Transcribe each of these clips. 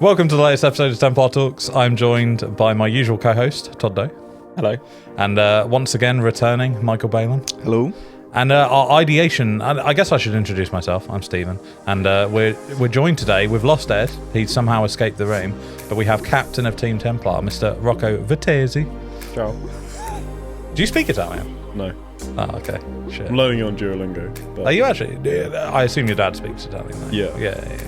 Welcome to the latest episode of Templar Talks. I'm joined by my usual co-host, Todd Doe. Hello. And once again, returning, Michael Balin. Hello. And our ideation, I guess I should introduce myself. I'm Stephen. And we're joined today. We've lost Ed. He's somehow escaped the room. But we have Captain of Team Templar, Mr. Rocco Vitesi. Ciao. Do you speak Italian? No. Oh, okay. Shit. I'm learning it on Duolingo. But Are you actually? I assume your dad speaks Italian, though. Yeah. Yeah.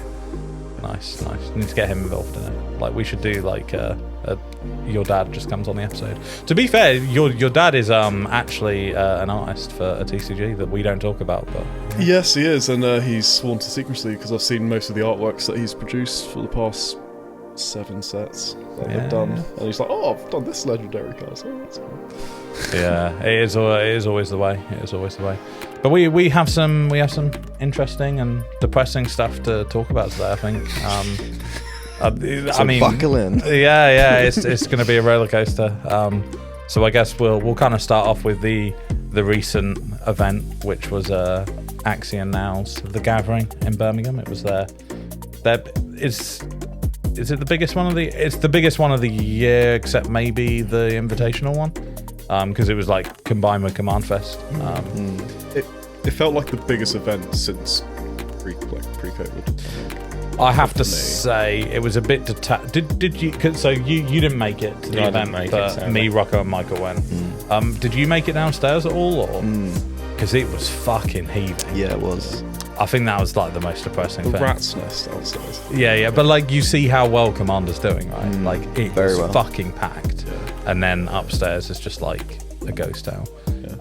Nice. Need to get him involved in it. Like, we should do, like, your dad just comes on the episode. To be fair, your dad is actually an artist for a TCG that we don't talk about. But yes, he is, and he's sworn to secrecy because I've seen most of the artworks that he's produced for the past 7 sets that they've done. And he's like, "Oh, I've done this legendary card. So that's cool." Yeah, it is always the way. It is always the way. But we have some interesting and depressing stuff to talk about today, I think. I mean, buckle in. Yeah, it's going to be a roller coaster. So I guess we'll kind of start off with the recent event, which was Axion Now's The Gathering in Birmingham. It was is it the biggest one of the? It's the biggest one of the year, except maybe the Invitational one, because it was like combined with Command Fest. It felt like the biggest event since pre-COVID. I have to say it was a bit detached. Did you? So you didn't make it to the event, but me, Rocco, and Michael went. Did you make it downstairs at all, or because it was fucking heaving? Yeah, it was. I think that was like the most depressing thing. Rat's nest downstairs. Yeah, but like you see how well Commander's doing, right? Like it was fucking packed, and then upstairs is just like a ghost town.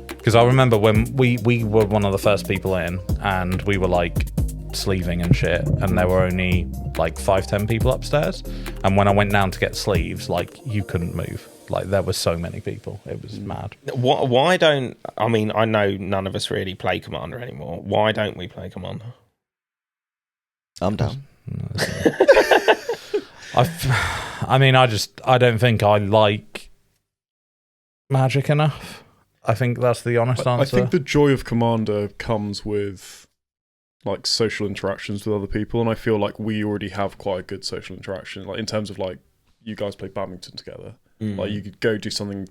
Because I remember when we were one of the first people in, and we were like sleeving and shit, and there were only like 5-10 people upstairs, and when I went down to get sleeves, like you couldn't move. Like there were so many people, it was mad. Why don't I know none of us really play Commander anymore. Why don't we play Commander? I'm down. I don't think I like Magic enough. I think that's the honest answer. I think the joy of Commander comes with like social interactions with other people, and I feel like we already have quite a good social interaction. Like in terms of like you guys play badminton together. Like you could go do something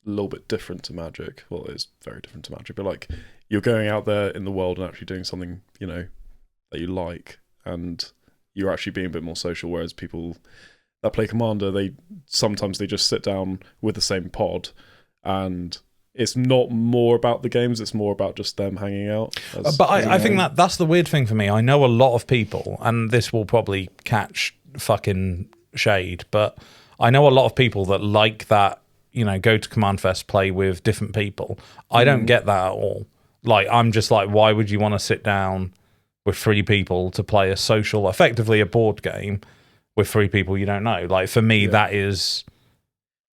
a little bit different to Magic. Well, it's very different to Magic, but like you're going out there in the world and actually doing something, you know, that you like, and you're actually being a bit more social. Whereas people that play Commander, they just sit down with the same pod, and it's not more about the games, it's more about just them hanging out. But I think that's the weird thing for me. I know a lot of people, and this will probably catch fucking shade, but I know a lot of people that like that, you know, go to Command Fest, play with different people. I don't get that at all. Like, I'm just like, why would you want to sit down with 3 people to play a social, effectively a board game with 3 people you don't know? Like, for me, that is...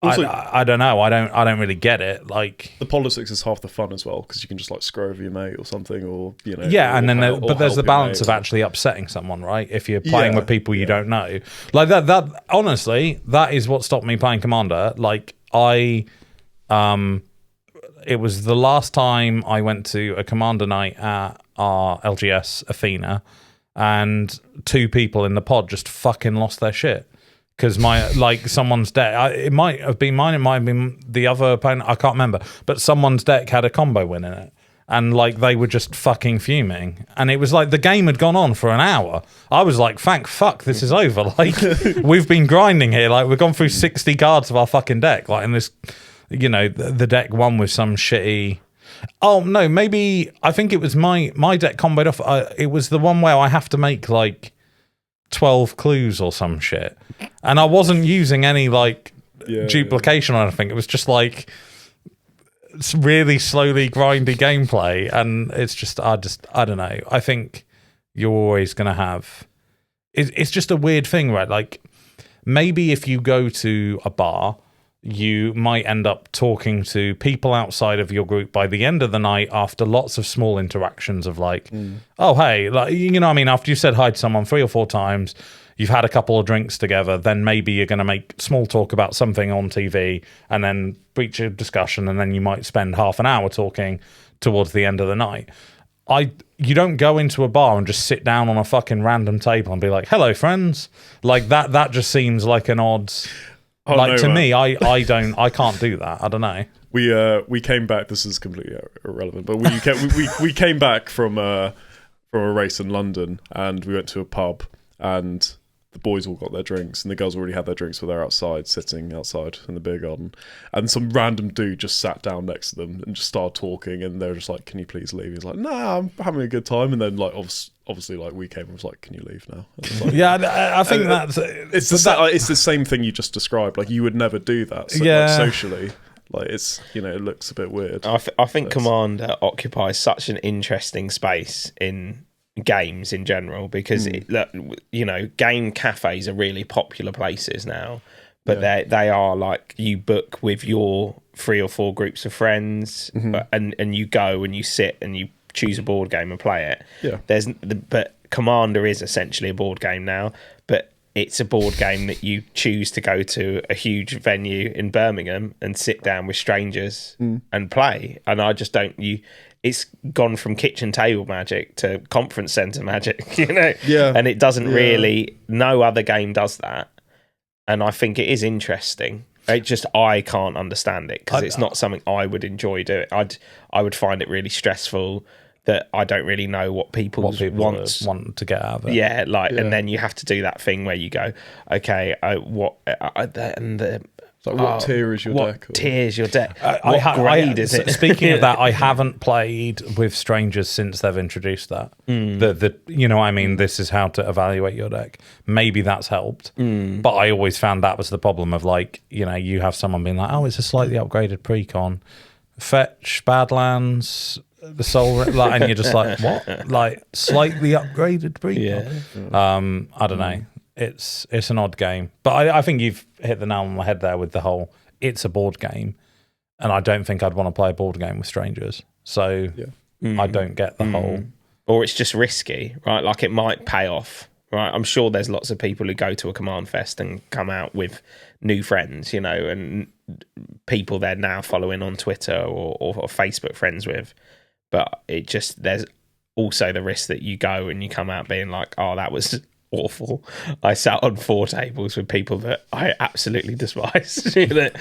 Also, I don't know. I don't really get it. Like the politics is half the fun as well, because you can just like screw over your mate or something, or you know. Yeah, and then there's the balance of actually upsetting someone, right? If you're playing with people you don't know, like that. Honestly, that is what stopped me playing Commander. Like it was the last time I went to a Commander night at our LGS Athena, and 2 people in the pod just fucking lost their shit. Because someone's deck, it might have been mine, it might have been the other opponent, I can't remember, but someone's deck had a combo win in it, and like they were just fucking fuming, and it was like the game had gone on for an hour. I was like, thank fuck this is over. Like we've been grinding here, like we've gone through 60 cards of our fucking deck, like in this, you know, the deck won with some shitty. Oh no, maybe I think it was my deck comboed off. It was the one where I have to make like 12 clues or some shit, and I wasn't using any like duplication or anything. It was just like it's really slowly grindy gameplay, and it's just I don't know. I think you're always gonna have it's just a weird thing, right? Like maybe if you go to a bar, you might end up talking to people outside of your group by the end of the night after lots of small interactions of like, oh, hey, like, you know what I mean? After you've said hi to someone 3 or 4 times, you've had a couple of drinks together, then maybe you're going to make small talk about something on TV and then breach a discussion, and then you might spend half an hour talking towards the end of the night. you don't go into a bar and just sit down on a fucking random table and be like, "Hello, friends." Like that just seems like an odd. To me, I can't do that. I don't know. We came back. This is completely irrelevant, but we came back from a race in London, and we went to a pub, and the boys all got their drinks, and the girls already had their drinks, but they're outside, sitting outside in the beer garden, and some random dude just sat down next to them and just started talking, and they're just like, "Can you please leave?" He's like, "Nah, I'm having a good time," and then like obviously like we came and was like, "Can you leave now?" Like, yeah, I think that's it's the same thing you just described. Like you would never do that. So, like, socially. Like it's it looks a bit weird. I think Commander occupies such an interesting space in games in general because game cafes are really popular places now, but they are like you book with your 3 or 4 groups of friends, and you go and you sit and you choose a board game and play it. But Commander is essentially a board game now, but it's a board game that you choose to go to a huge venue in Birmingham and sit down with strangers and play. And I just don't. It's gone from kitchen table magic to conference centre magic, Yeah. And it doesn't really. No other game does that, and I think it is interesting. I can't understand it because it's not something I would enjoy doing. I would find it really stressful. That I don't really know what people want to get out of it. Yeah, and then you have to do that thing where you go, okay, what tier is your deck? What tier is your deck? What grade is it? Speaking of that, I haven't played with strangers since they've introduced that. This is how to evaluate your deck. Maybe that's helped, but I always found that was the problem of you have someone being like, "Oh, it's a slightly upgraded precon, fetch Badlands." The soul, and you're just like, what? Like slightly upgraded precon. I don't know. It's an odd game, but I think you've hit the nail on the head there with the whole. It's a board game, and I don't think I'd want to play a board game with strangers. So I don't get the whole. Or it's just risky, right? Like it might pay off, right? I'm sure there's lots of people who go to a Command Fest and come out with new friends, and people they're now following on Twitter or Facebook friends with. But there's also the risk that you go and you come out being like, "Oh, that was awful. I sat on 4 tables with people that I absolutely despise." And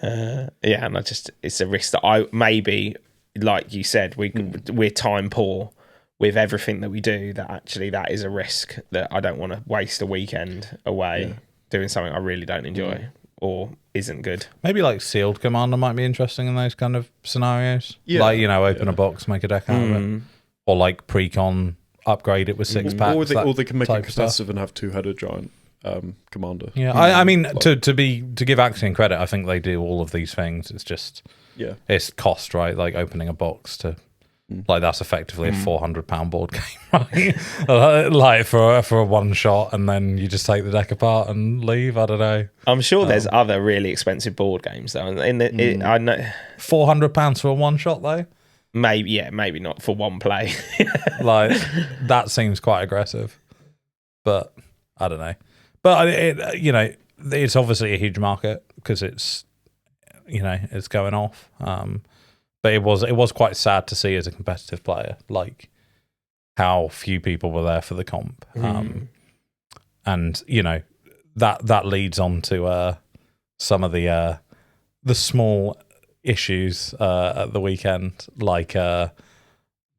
it's a risk that I maybe, like you said, we're time poor with everything that we do. That actually that is a risk that I don't want to waste a weekend away doing something I really don't enjoy. Or isn't good. Maybe sealed Commander might be interesting in those kind of scenarios. Yeah. Open a box, make a deck out of it. Or pre-con, upgrade it with 6 packs. Or they can make it competitive and have 2-headed giant Commander. Yeah, I mean, to give Axion credit, I think they do all of these things. It's just it's cost, right? Like opening a box to that's effectively a £400 board game, right? For a one shot, and then you just take the deck apart and leave. I don't know. I'm sure there's other really expensive board games though. I know £400 for a one shot though. Maybe not for one play. That seems quite aggressive, but I don't know. But it's obviously a huge market because it's going off. But it was quite sad to see as a competitive player, how few people were there for the comp, and that leads on to some of the small issues at the weekend,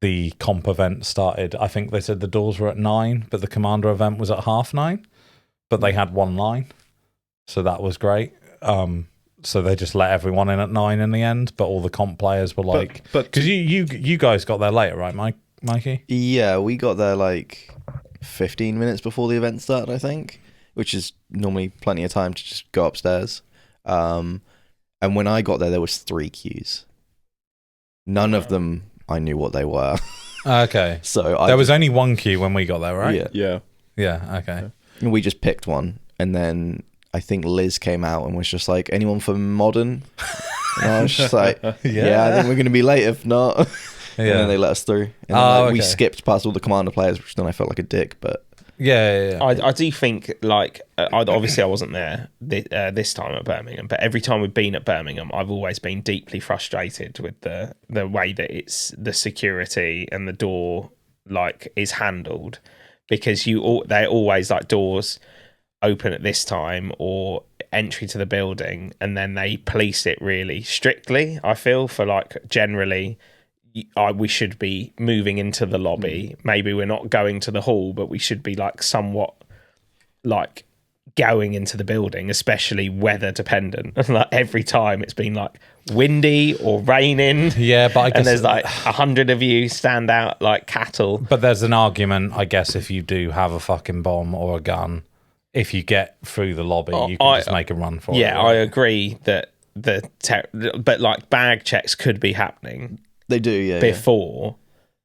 the comp event started. I think they said the doors were at 9, but the Commander event was at 9:30, but they had 1 line, so that was great. So they just let everyone in at 9 in the end, but all the comp players were because you guys got there later, right, Mikey? Yeah, we got there 15 minutes before the event started, I think, which is normally plenty of time to just go upstairs. And when I got there was 3 queues. None of them I knew what they were. Okay. So there was only 1 queue when we got there, right? Yeah. Yeah. Okay. And we just picked one, and then I think Liz came out and was just like, "Anyone for Modern?" And I was just like, yeah, I think we're going to be late if not. And then they let us through. And then, we skipped past all the Commander players, which then I felt like a dick, but Yeah. I do think, like, obviously I wasn't there this time at Birmingham, but every time we've been at Birmingham, I've always been deeply frustrated with the way that it's the security and the door, like, is handled, because they're always like doors open at this time or entry to the building, and then they police it really strictly. I feel for, like, generally we should be moving into the lobby. Maybe we're not going to the hall, but we should be, like, somewhat, like, going into the building, especially weather dependent. Like, every time it's been, like, windy or raining. Yeah, but I guess, and there's like 100 of you stand out like cattle. But there's an argument, I guess, if you do have a fucking bomb or a gun, if you get through the lobby, you can just make a run for it. Yeah, I agree that but, like, bag checks could be happening. They do, yeah. Before,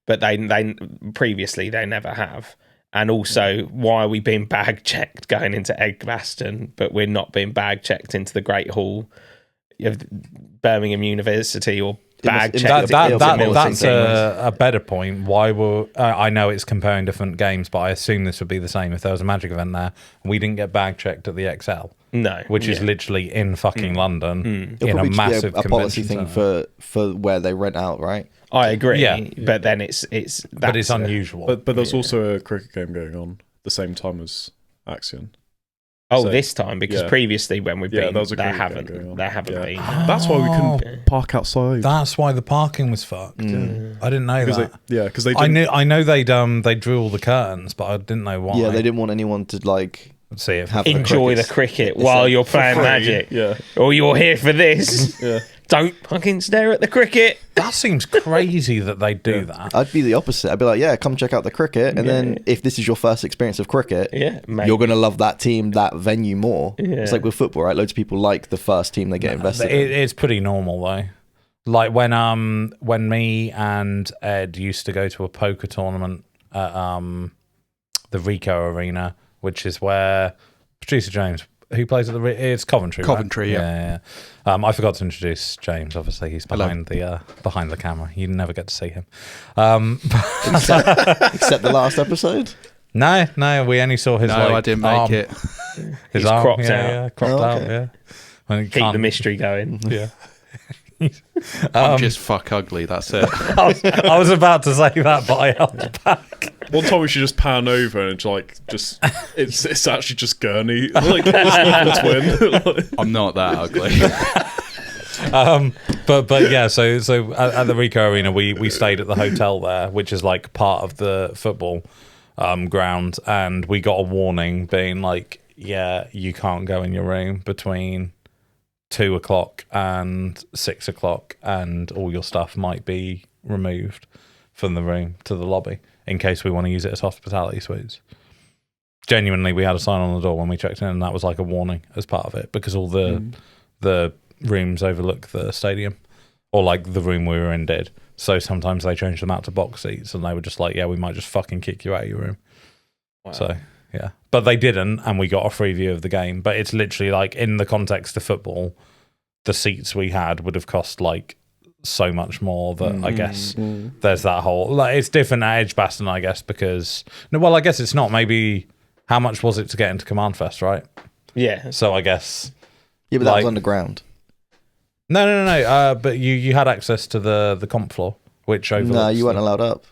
but they previously they never have. And also, why are we being bag checked going into Edgbaston, but we're not being bag checked into the Great Hall of Birmingham University, or bag checked? That's a better point. Why were I know it's comparing different games, but I assume this would be the same if there was a Magic event there and we didn't get bag checked at the XL. No, which is literally in fucking London in a massive a policy thing center. for where they rent out, right? I agree. Yeah. But then it's unusual. But there's also a cricket game going on at the same time as Axion. Oh, So- this time, because yeah. previously when we've Yeah, been, there was a they cricket game haven't going on. been. That's why we couldn't park outside. That's why the parking was fucked. I didn't know Because that. because they I didn't, know they drew all the curtains, but I didn't know why. Yeah, they didn't want anyone to, like, see it. have Enjoy the crickets. cricket It's while like you're for playing free. Magic. Yeah. Or you're here for this. Yeah. Don't fucking stare at the cricket. That seems crazy that they do that. I'd be the opposite. I'd be like, yeah, come check out the cricket. And then if this is your first experience of cricket, Yeah, mate. you're going to love that team, that venue more. Yeah. It's like with football, right? Loads of people like the first team they get invested in. It's pretty normal though. Like when me and Ed used to go to a poker tournament at the Rico Arena, which is where producer James, who plays at it's Coventry. Coventry, right? yeah. I forgot to introduce James. Obviously, he's behind the camera. You never get to see him. Except the last episode. No, we only saw his. No, like, I didn't make arm. it. His He's arm, cropped out. Yeah, cropped Oh, out. okay. Yeah. When he Keep the can't- mystery going. Yeah. I'm just fuck ugly. That's it. I was about to say that, but I held back. One time we should just pan over and it's actually just Gurney. Like, it's not the twin. I'm not that ugly. But yeah, so at the Rico Arena, we stayed at the hotel there, which is like part of the football ground, and we got a warning being like, yeah, you can't go in your room between 2 o'clock and 6 o'clock, and all your stuff might be removed from the room to the lobby in case we want to use it as hospitality suites. Genuinely, we had a sign on the door when we checked in, and that was like a warning as part of it, because all the rooms overlook the stadium, or like the room we were in did. So sometimes they changed them out to box seats, and they were just like, yeah, we might just fucking kick you out of your room. Wow. So yeah, but they didn't, and we got a free view of the game. But it's literally like, in the context of football, the seats we had would have cost like so much more that I guess there's that whole, like, it's different at Edgbaston, I guess, because I guess it's not. Maybe how much was it to get into Command Fest, right? Yeah. So I guess Yeah, but that Like- was underground. no. But you had access to the comp floor, which overlooks. No, you weren't allowed up.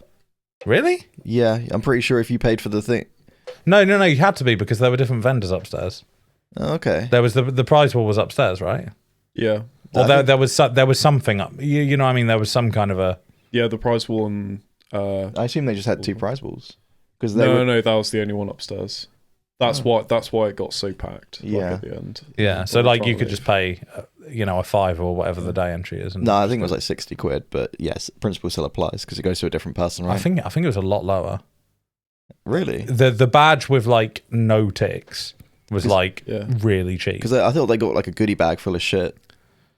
Really? Yeah, I'm pretty sure if you paid for the thing. No. You had to be, because there were different vendors upstairs. Oh, okay. There was the prize wall was upstairs, right? Yeah. Or there was something up. You know what I mean? There was some kind of a. Yeah, the prize wall and I assume they just had two prize balls. Because no, that was the only one upstairs. That's why it got so packed. Like, Yeah. at the end. Yeah, so Or like try you and could leave. just pay, a $5 or whatever the day entry is. And No, I think it was like 60 quid, but yes, principle still applies because it goes to a different person, right? I think it was a lot lower. Really? The badge with like no ticks was like Yeah. really cheap. Because I thought they got like a goodie bag full of shit.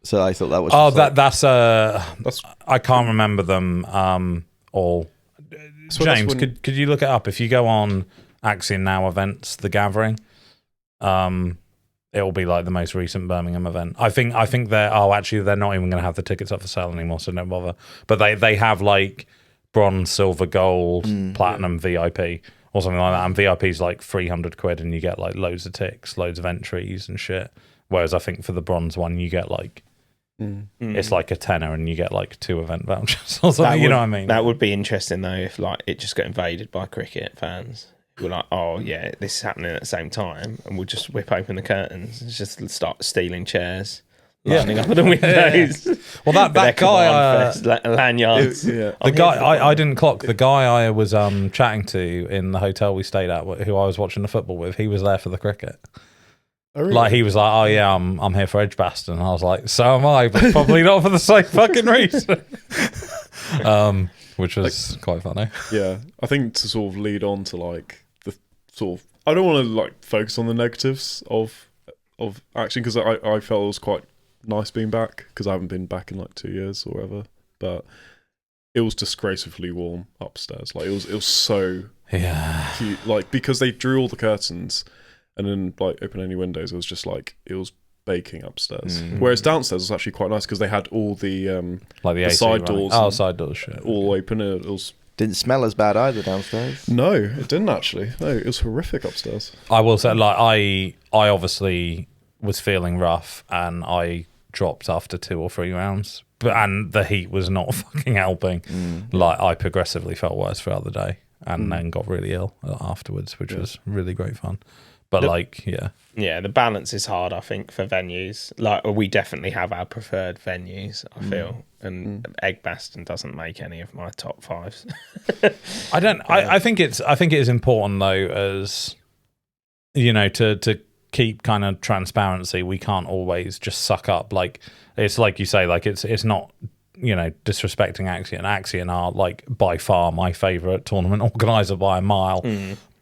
So I thought that was. Oh, just like- That's I can't remember them all. So that's James, when- could you look it up? If you go on Axion Now events, The Gathering, it'll be like the most recent Birmingham event. I think they're not even going to have the tickets up for sale anymore, so don't bother. But they have like bronze, silver, gold, platinum, VIP, or something like that. And VIP's like 300 quid, and you get like loads of ticks, loads of entries and shit. Whereas I think for the bronze one, you get like it's like a tenner, and you get like 2 event vouchers or something. You know what I mean? That would be interesting though, if like it just got invaded by cricket fans. We're like, oh yeah, this is happening at the same time, and we'll just whip open the curtains and just start stealing chairs, lining up the windows. Well, that guy, lanyards. the guy I didn't clock. The guy I was chatting to in the hotel we stayed at, who I was watching the football with, he was there for the cricket. Oh, really? Like he was like, oh yeah, I'm here for Edgbaston. And I was like, so am I, but probably not for the same fucking reason. Which was quite funny. Yeah, I think to sort of lead on to like the sort of, I don't want to like focus on the negatives of Axion, because I felt it was quite nice being back, because I haven't been back in like 2 years or whatever. But it was disgracefully warm upstairs. Like it was so cute. Like because they drew all the curtains and then like open any windows, it was just like it was baking upstairs. Whereas downstairs was actually quite nice, because they had all the like the AC side doors. Oh, side doors, shit. All open. It was. Didn't smell as bad either downstairs. No, it didn't actually. No, it was horrific upstairs. I will say, like I obviously was feeling rough, and I dropped after 2 or 3 rounds, and the heat was not fucking helping. Like I progressively felt worse throughout the day, and then got really ill afterwards, which was really great fun. But the balance is hard, I think, for venues. Like we definitely have our preferred venues, I feel, and Edgbaston doesn't make any of my top 5s. I don't. I think it is important though, as you know, to keep kind of transparency. We can't always just suck up. Like it's like you say, like it's not, you know, disrespecting Axion. Axion are like by far my favourite tournament organizer by a mile.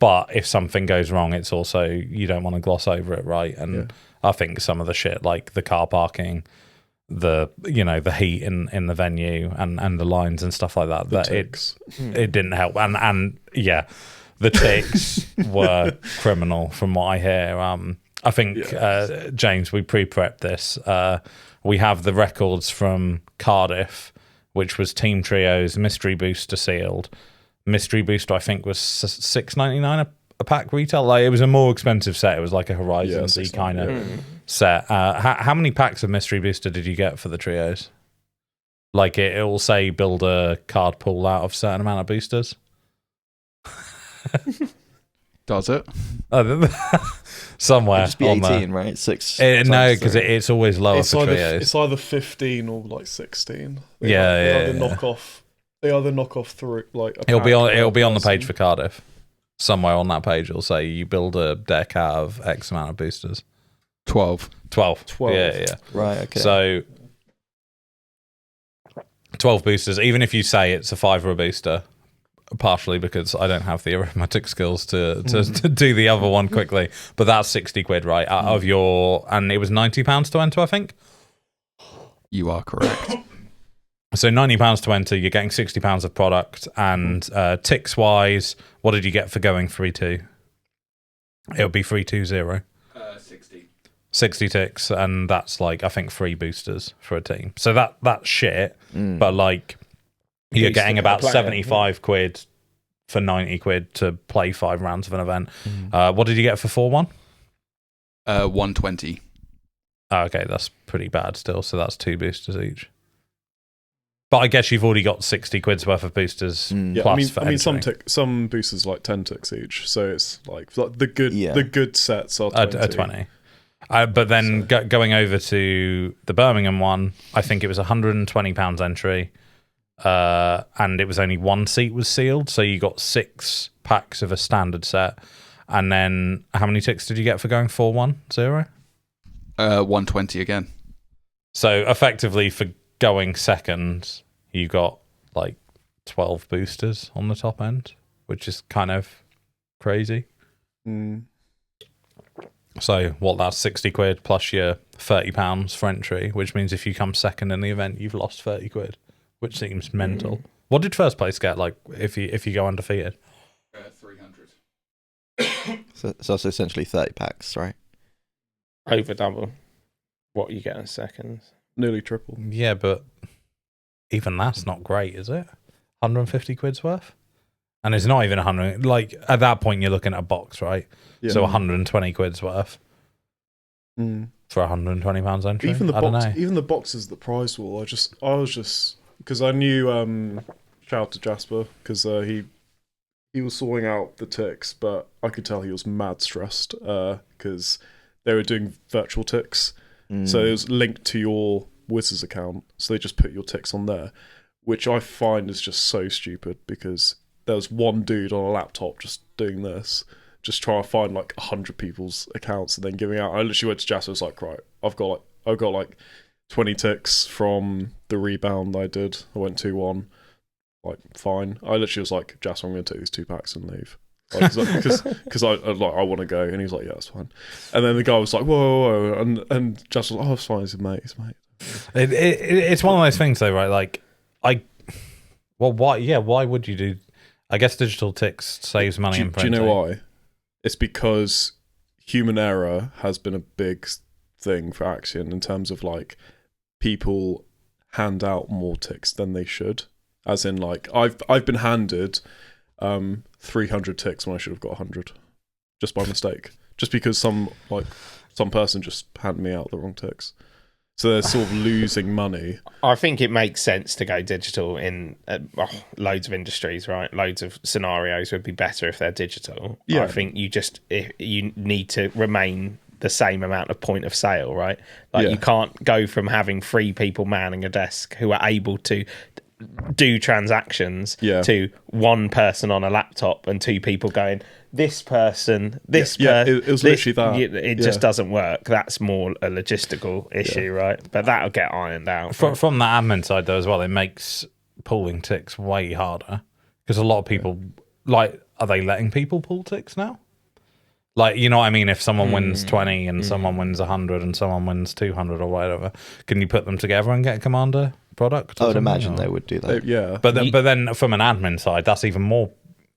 But if something goes wrong, it's also, you don't want to gloss over it, right? And I think some of the shit, like the car parking, the heat in the venue and the lines and stuff like that, it didn't help. And yeah, the ticks were criminal from what I hear. I think James, we pre-prepped this. We have the records from Cardiff, which was Team Trios Mystery Booster sealed. Mystery Booster, I think, was $6.99 a pack retail. Like it was a more expensive set. It was like a Horizon-y kind of set. How many packs of Mystery Booster did you get for the trios? Like it will say build a card pool out of a certain amount of boosters. Does it? Somewhere. It'd just be 18, right? 6. No, because it's always lower for trios. It's either 15 or like 16. They either knock off through like it'll be on the page for Cardiff. Somewhere on that page it'll say you build a deck out of X amount of boosters. 12. Yeah. Right, okay. So 12 boosters, even if you say it's a $5 booster, partially because I don't have the arithmetic skills to do the other one quickly, but that's 60 quid, right? Out of your, and it was £90 to enter, I think. You are correct. So £90 to enter, you're getting £60 of product, and ticks wise, what did you get for going 3-2? It would be 320. 60 ticks, and that's like I think 3 boosters for a team. So that's shit, but like you're getting about 75 quid for 90 quid to play 5 rounds of an event. What did you get for 4-1? 120. Okay, that's pretty bad still. So that's 2 boosters each. But I guess you've already got 60 quid's worth of boosters. Plus I mean, some boosters like 10 ticks each, so it's like the good sets are 20. But then going over to the Birmingham one, I think it was £120 entry, and it was only 1 seat was sealed, so you got 6 packs of a standard set. And then how many ticks did you get for going 4-1-0? 120 again. So effectively for going second, you got like 12 boosters on the top end, which is kind of crazy. So that's 60 quid plus your £30 for entry, which means if you come second in the event, you've lost 30 quid, which seems mental. What did first place get, like, if you go undefeated? 300. So that's essentially 30 packs, right? Over double what you get in seconds. Nearly triple. Yeah, but even that's not great, is it? 150 quid's worth? And it's not even 100. Like, at that point, you're looking at a box, right? Yeah. So 120 quid's worth Mm. for £120 entry. Even the I don't box, know. even the boxes, the prize wall. I was just because I knew. Shout out to Jasper because he was sorting out the ticks, but I could tell he was mad stressed because they were doing virtual ticks, so it was linked to your Wizards account. So they just put your ticks on there, which I find is just so stupid because there was one dude on a laptop just doing this. Just trying to find like 100 people's accounts and then giving out. I literally went to Jasper. I was like, right, I've got like 20 ticks from the rebound I did. I went 2-1. Like, fine. I literally was like, Jasper, I'm going to take these 2 packs and leave. Because I want to go. And he's like, yeah, that's fine. And then the guy was like, whoa. And Jasper was like, oh, it's fine. He's a mate. It's one of those things, though, right? Like, why would you do? I guess digital ticks saves money in Do you printing. know why? It's because human error has been a big thing for Axion in terms of like people hand out more ticks than they should. As in, like, I've been handed 300 ticks when I should have got 100 just by mistake, just because some person just handed me out the wrong ticks. So they're sort of losing money. I think it makes sense to go digital in loads of industries, right? Loads of scenarios would be better if they're digital. Yeah. I think you need to remain the same amount of point of sale, right? Like, you can't go from having 3 people manning a desk who are able to do transactions to 1 person on a laptop and 2 people going, this person, this person. It was literally that. It just doesn't work. That's more a logistical issue, right? But that'll get ironed out. From the admin side, though, as well, it makes pulling ticks way harder because a lot of people, like, are they letting people pull ticks now? Like, you know what I mean? If someone wins 20 and someone wins 100 and someone wins 200 or whatever, can you put them together and get a Commander product? I would imagine they would do that. But then from an admin side, that's even more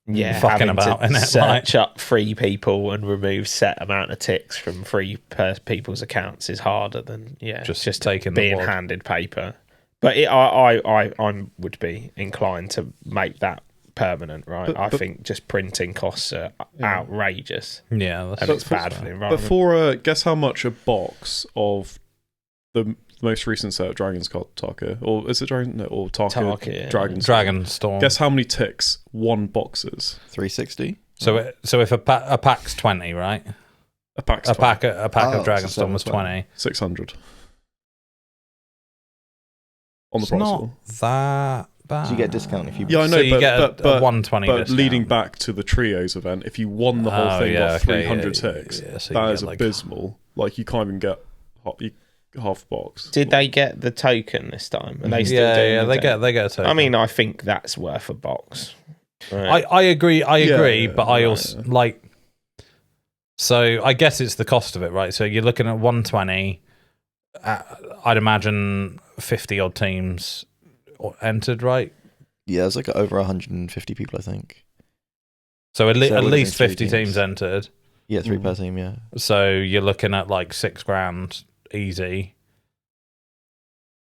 fucking about, to isn't it? Search up 3 people and remove set amount of ticks from 3 people's accounts is harder than just taking being the handed paper. But I would be inclined to make that permanent, right? I think just printing costs are outrageous. Yeah, and it's bad for the environment. But for guess how much a box of the most recent set of Dragon's Tarkir, or is it Dragon? No, or Tarkir Dragon Storm. Guess how many ticks 1 box is? 360. So if a pack's 20, right? A pack of Dragon Storm was 20. 600 on the It's price not wall. that bad. So you get a discount if you. Yeah, I know, So you but, get but, a but 120 But discount. leading back to the trios event, if you won the whole thing off 300 ticks, so you that get, is abysmal. Like, you can't even get half box. Did they get the token this time? Are they still doing yeah, the they get a token. I mean, I think that's worth a box. Right. I agree, but I right. also like. So I guess it's the cost of it, right? So you're looking at 120. I'd imagine 50 odd teams entered, right? Yeah, there's like over 150 people, I think. So at So it would've least been 50 3 teams entered. Yeah, 3 per team. Yeah. So you're looking at like $6,000 easy.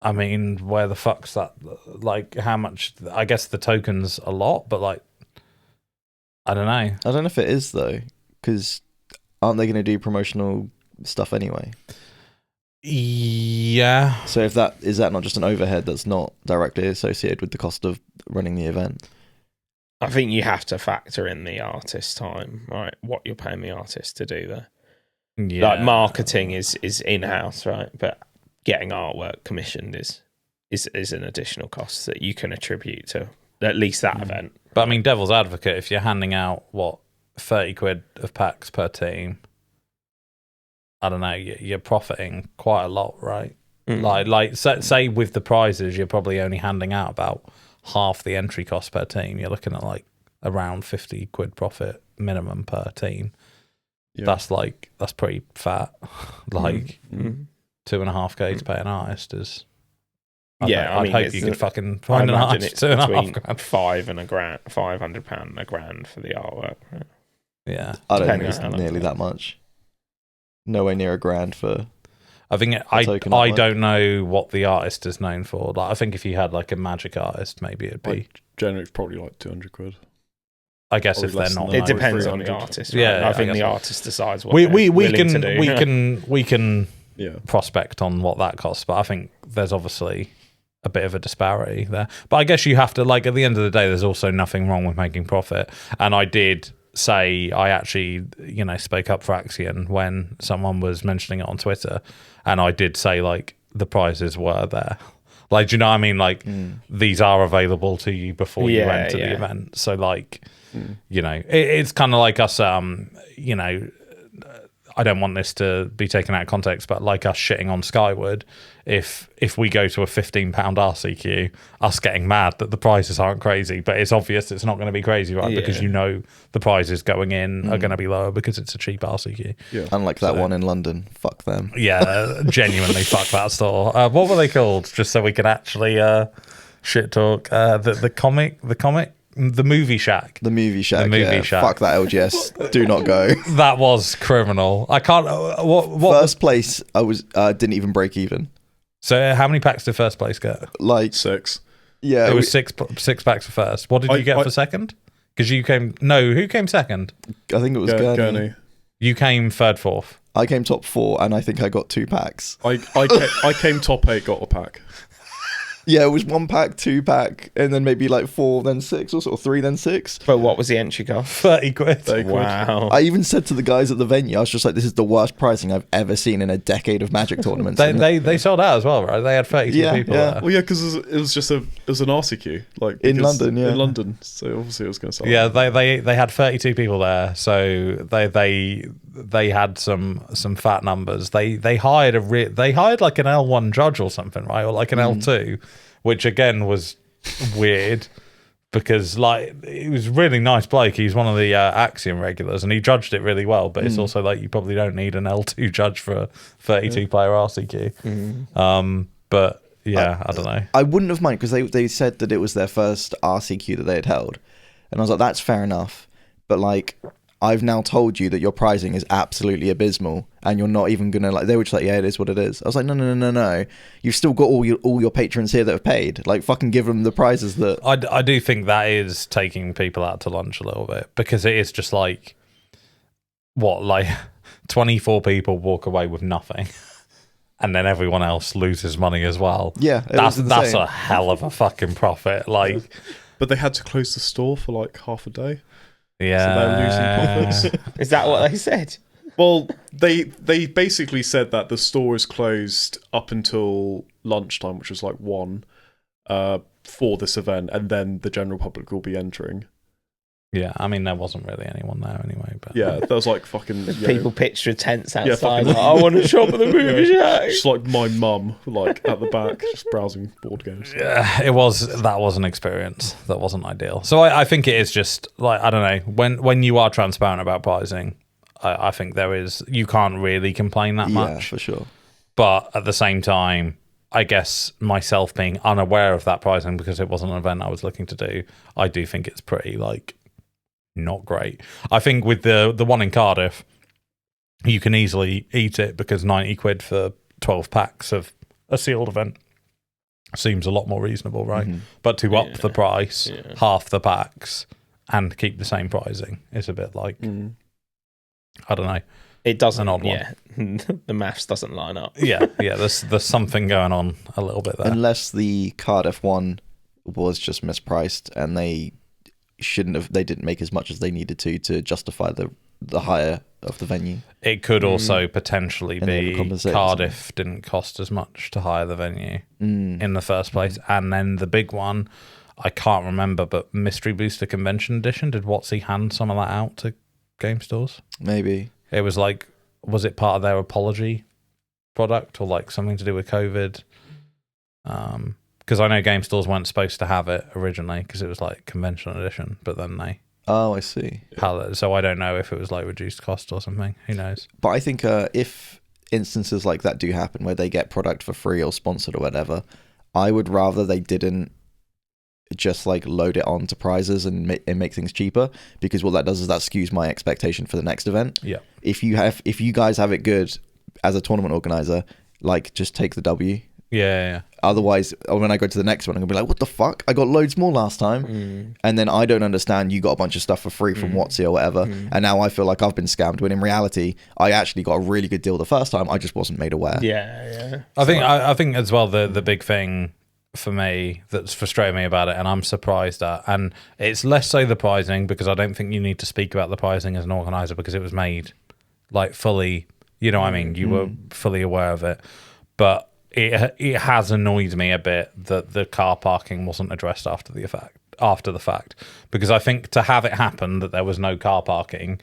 I mean, where the fuck's that? Like, how much? I guess the token's a lot, but like, I don't know. I don't know if it is though, because aren't they going to do promotional stuff anyway? Yeah. So is that not just an overhead that's not directly associated with the cost of running the event? I think you have to factor in the artist time, right? What you're paying the artist to do there. Yeah. Like, marketing is in-house, right? But getting artwork commissioned is an additional cost that you can attribute to at least that event. But I mean, devil's advocate, if you're handing out, 30 quid of packs per team, I don't know, you're profiting quite a lot, right? Like say with the prizes, you're probably only handing out about half the entry cost per team. You're looking at like around 50 quid profit minimum per team. Yeah. That's pretty fat. Like 2.5K to pay an artist is. I hope you could fucking find an artist it's 2.5 between grand. £5 and £500 and £1,000 for the artwork. Right? Yeah, I don't think Depending it's on how long nearly it that much. Nowhere near $1,000 for. I think token I artwork. don't know what the artist is known for. Like, I think if you had like a magic artist, maybe it'd be. Like, generally, it's probably like 200 quid. I guess if Probably they're less not, than It that. depends on the 300. artist. Yeah, Right? yeah, I think I the guess. artist decides what we they're we willing can to do. we can Yeah. prospect on what that costs, but I think there's obviously a bit of a disparity there. But I guess you have to, like, at the end of the day, there's also nothing wrong with making profit. And I did say, I actually, spoke up for Axion when someone was mentioning it on Twitter, and I did say, like, the prizes were there. Like, do you know what I mean? Like, these are available to you before you enter the event. So, like, it's kind of like us, I don't want this to be taken out of context, but like us shitting on Skyward, if we go to a £15 RCQ, us getting mad that the prizes aren't crazy, but it's obvious it's not going to be crazy, right? Yeah. Because the prizes going in are going to be lower because it's a cheap RCQ. Yeah. Unlike that one in London. Fuck them. Yeah, genuinely fuck that store. What were they called? Just so we can actually shit talk. The Movie Shack. The movie shack. The movie yeah. shack. Fuck that LGS. Do not go. That was criminal. I can't. What First place, I was didn't even break even. So how many packs did first place get? Like 6. yeah, It was six packs for first. What did you get for second? Because you came. No, who came second? I think it was Gurney. You came third, fourth. I came top 4, and I think I got 2 packs. I came top 8, got a pack. Yeah, it was 1 pack, 2 pack, and then maybe like 4, then 6, or sort of 3, then 6. But what was the entry cost? 30 quid. 30 quid. Wow. I even said to the guys at the venue, I was just like, "This is the worst pricing I've ever seen in a decade of Magic tournaments." They sold out as well, right? They had 32 people there. Well, yeah, because it was an RCQ, like In because- London, yeah. in London. So obviously it was going to sell. Yeah, out. they had 32 people there, so they had some fat numbers. They hired like an L1 judge or something, right, or like an L2, which again was weird because like he was a really nice bloke. He's one of the Axiom regulars, and he judged it really well. But it's also like you probably don't need an L2 judge for a 32 player RCQ. But yeah, I don't know. I wouldn't have minded because they said that it was their first RCQ that they had held, and I was like, "That's fair enough," but like, I've now told you that your pricing is absolutely abysmal, and you're not even gonna like. They were just like, "Yeah, it is what it is." I was like, "No. You've still got all your patrons here that have paid. Like, fucking give them the prizes that." I do think that is taking people out to lunch a little bit, because it is just like, what, like 24 people walk away with nothing, and then everyone else loses money as well. Yeah, that's a hell of a fucking profit. Like, But they had to close the store for like half a day. yeah, So they're losing profits. Is that what they said? Well, they basically said that the store is closed up until lunchtime, which is like 1, for this event, and then the general public will be entering. Yeah, I mean, there wasn't really anyone there anyway. But Yeah, there was like fucking People pitched with tents outside. fucking- like, I want to shop at the movie shack. just like my mum, like at the back, just browsing board games. yeah, that was an experience that wasn't ideal. So I think it is just like, I don't know, when you are transparent about pricing, I think you can't really complain that Yeah, much. for sure. But at the same time, I guess myself being unaware of that pricing because it wasn't an event I was looking to do, I do think it's pretty like not great. I think with the one in Cardiff, you can easily eat it because 90 quid for 12 packs of a sealed event seems a lot more reasonable, right? Mhm. But to up the price, Yeah. half the packs, and keep the same pricing is a bit like, I don't know. It doesn't. An odd one. Yeah, the maths doesn't line up. Yeah, there's something going on a little bit there. Unless the Cardiff one was just mispriced and they didn't make as much as they needed to justify the hire of the venue. It could also potentially And they be overcompensate, Cardiff didn't cost as much to hire the venue in the first place. And then the big one, I can't remember, but Mystery Booster Convention Edition, did WotC hand some of that out to game stores? Maybe. It was like, was it part of their apology product or like something to do with COVID? Because I know game stores weren't supposed to have it originally because it was like convention edition, but then they... Oh, I see. So I don't know if it was like reduced cost or something. Who knows? But I think if instances like that do happen where they get product for free or sponsored or whatever, I would rather they didn't just like load it onto prizes and make things cheaper, because what that does is that skews my expectation for the next event. Yeah. If you guys have it good as a tournament organizer, like just take the W. Yeah. Otherwise, when I go to the next one, I'm gonna be like, what the fuck? I got loads more last time. And then I don't understand, you got a bunch of stuff for free from Watsy or whatever. And now I feel like I've been scammed, when in reality, I actually got a really good deal the first time. I just wasn't made aware. Yeah. I think as well, the big thing for me that's frustrating me about it, and I'm surprised at, and it's less so the pricing, because I don't think you need to speak about the pricing as an organizer, because it was made like fully, you know what I mean, you were fully aware of it. But it has annoyed me a bit that the car parking wasn't addressed after the fact, because I think to have it happen that there was no car parking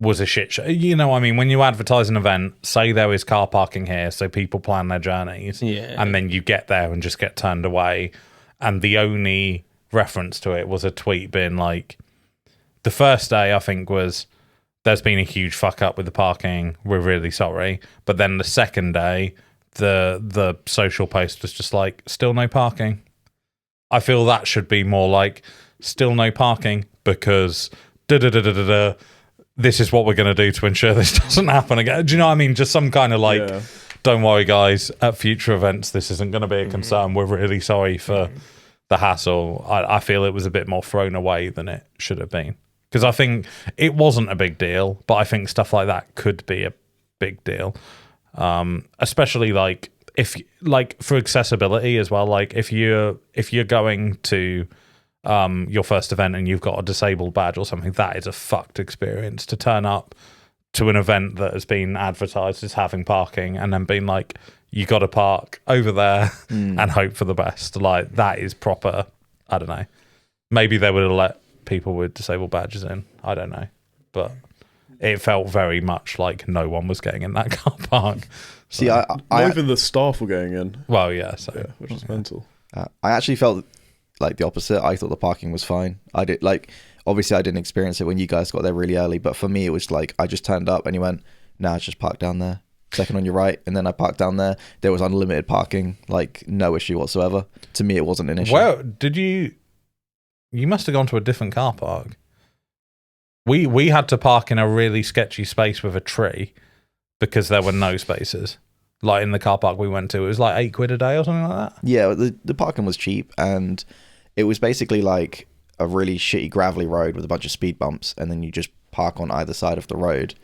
was a shit show. You know what I mean? When you advertise an event, say there is car parking here so people plan their journeys, and then you get there and just get turned away, and the only reference to it was a tweet being like, the first day I think was, there's been a huge fuck up with the parking, we're really sorry. But then the second day, the social post was just like, still no parking. I feel that should be more like, still no parking because this is what we're going to do to ensure this doesn't happen again. Do you know what I mean? Just some kind of like, don't worry guys, at future events this isn't going to be a concern, we're really sorry for the hassle. I feel it was a bit more thrown away than it should have been, because I think it wasn't a big deal, but I think stuff like that could be a big deal. Especially like if like for accessibility as well, like if you're going to your first event and you've got a disabled badge or something, that is a fucked experience to turn up to an event that has been advertised as having parking and then being like, you got to park over there and hope for the best. Like that is proper. I don't know, maybe they would have let people with disabled badges in, I don't know, but it felt very much like no one was getting in that car park. So, See, not even the staff were getting in. Well, yeah, so Yeah, which is mental. I actually felt like the opposite. I thought the parking was fine. I did like, obviously I didn't experience it when you guys got there really early, but for me it was like I just turned up and he went, nah, it's just park down there, second on your right, and then I parked down there. There was unlimited parking, like no issue whatsoever. To me it wasn't an issue. Well, did you must have gone to a different car park. We had to park in a really sketchy space with a tree because there were no spaces. Like in the car park we went to, it was like £8 a day or something like that. Yeah, the parking was cheap, and it was basically like a really shitty gravelly road with a bunch of speed bumps, and then you just park on either side of the road,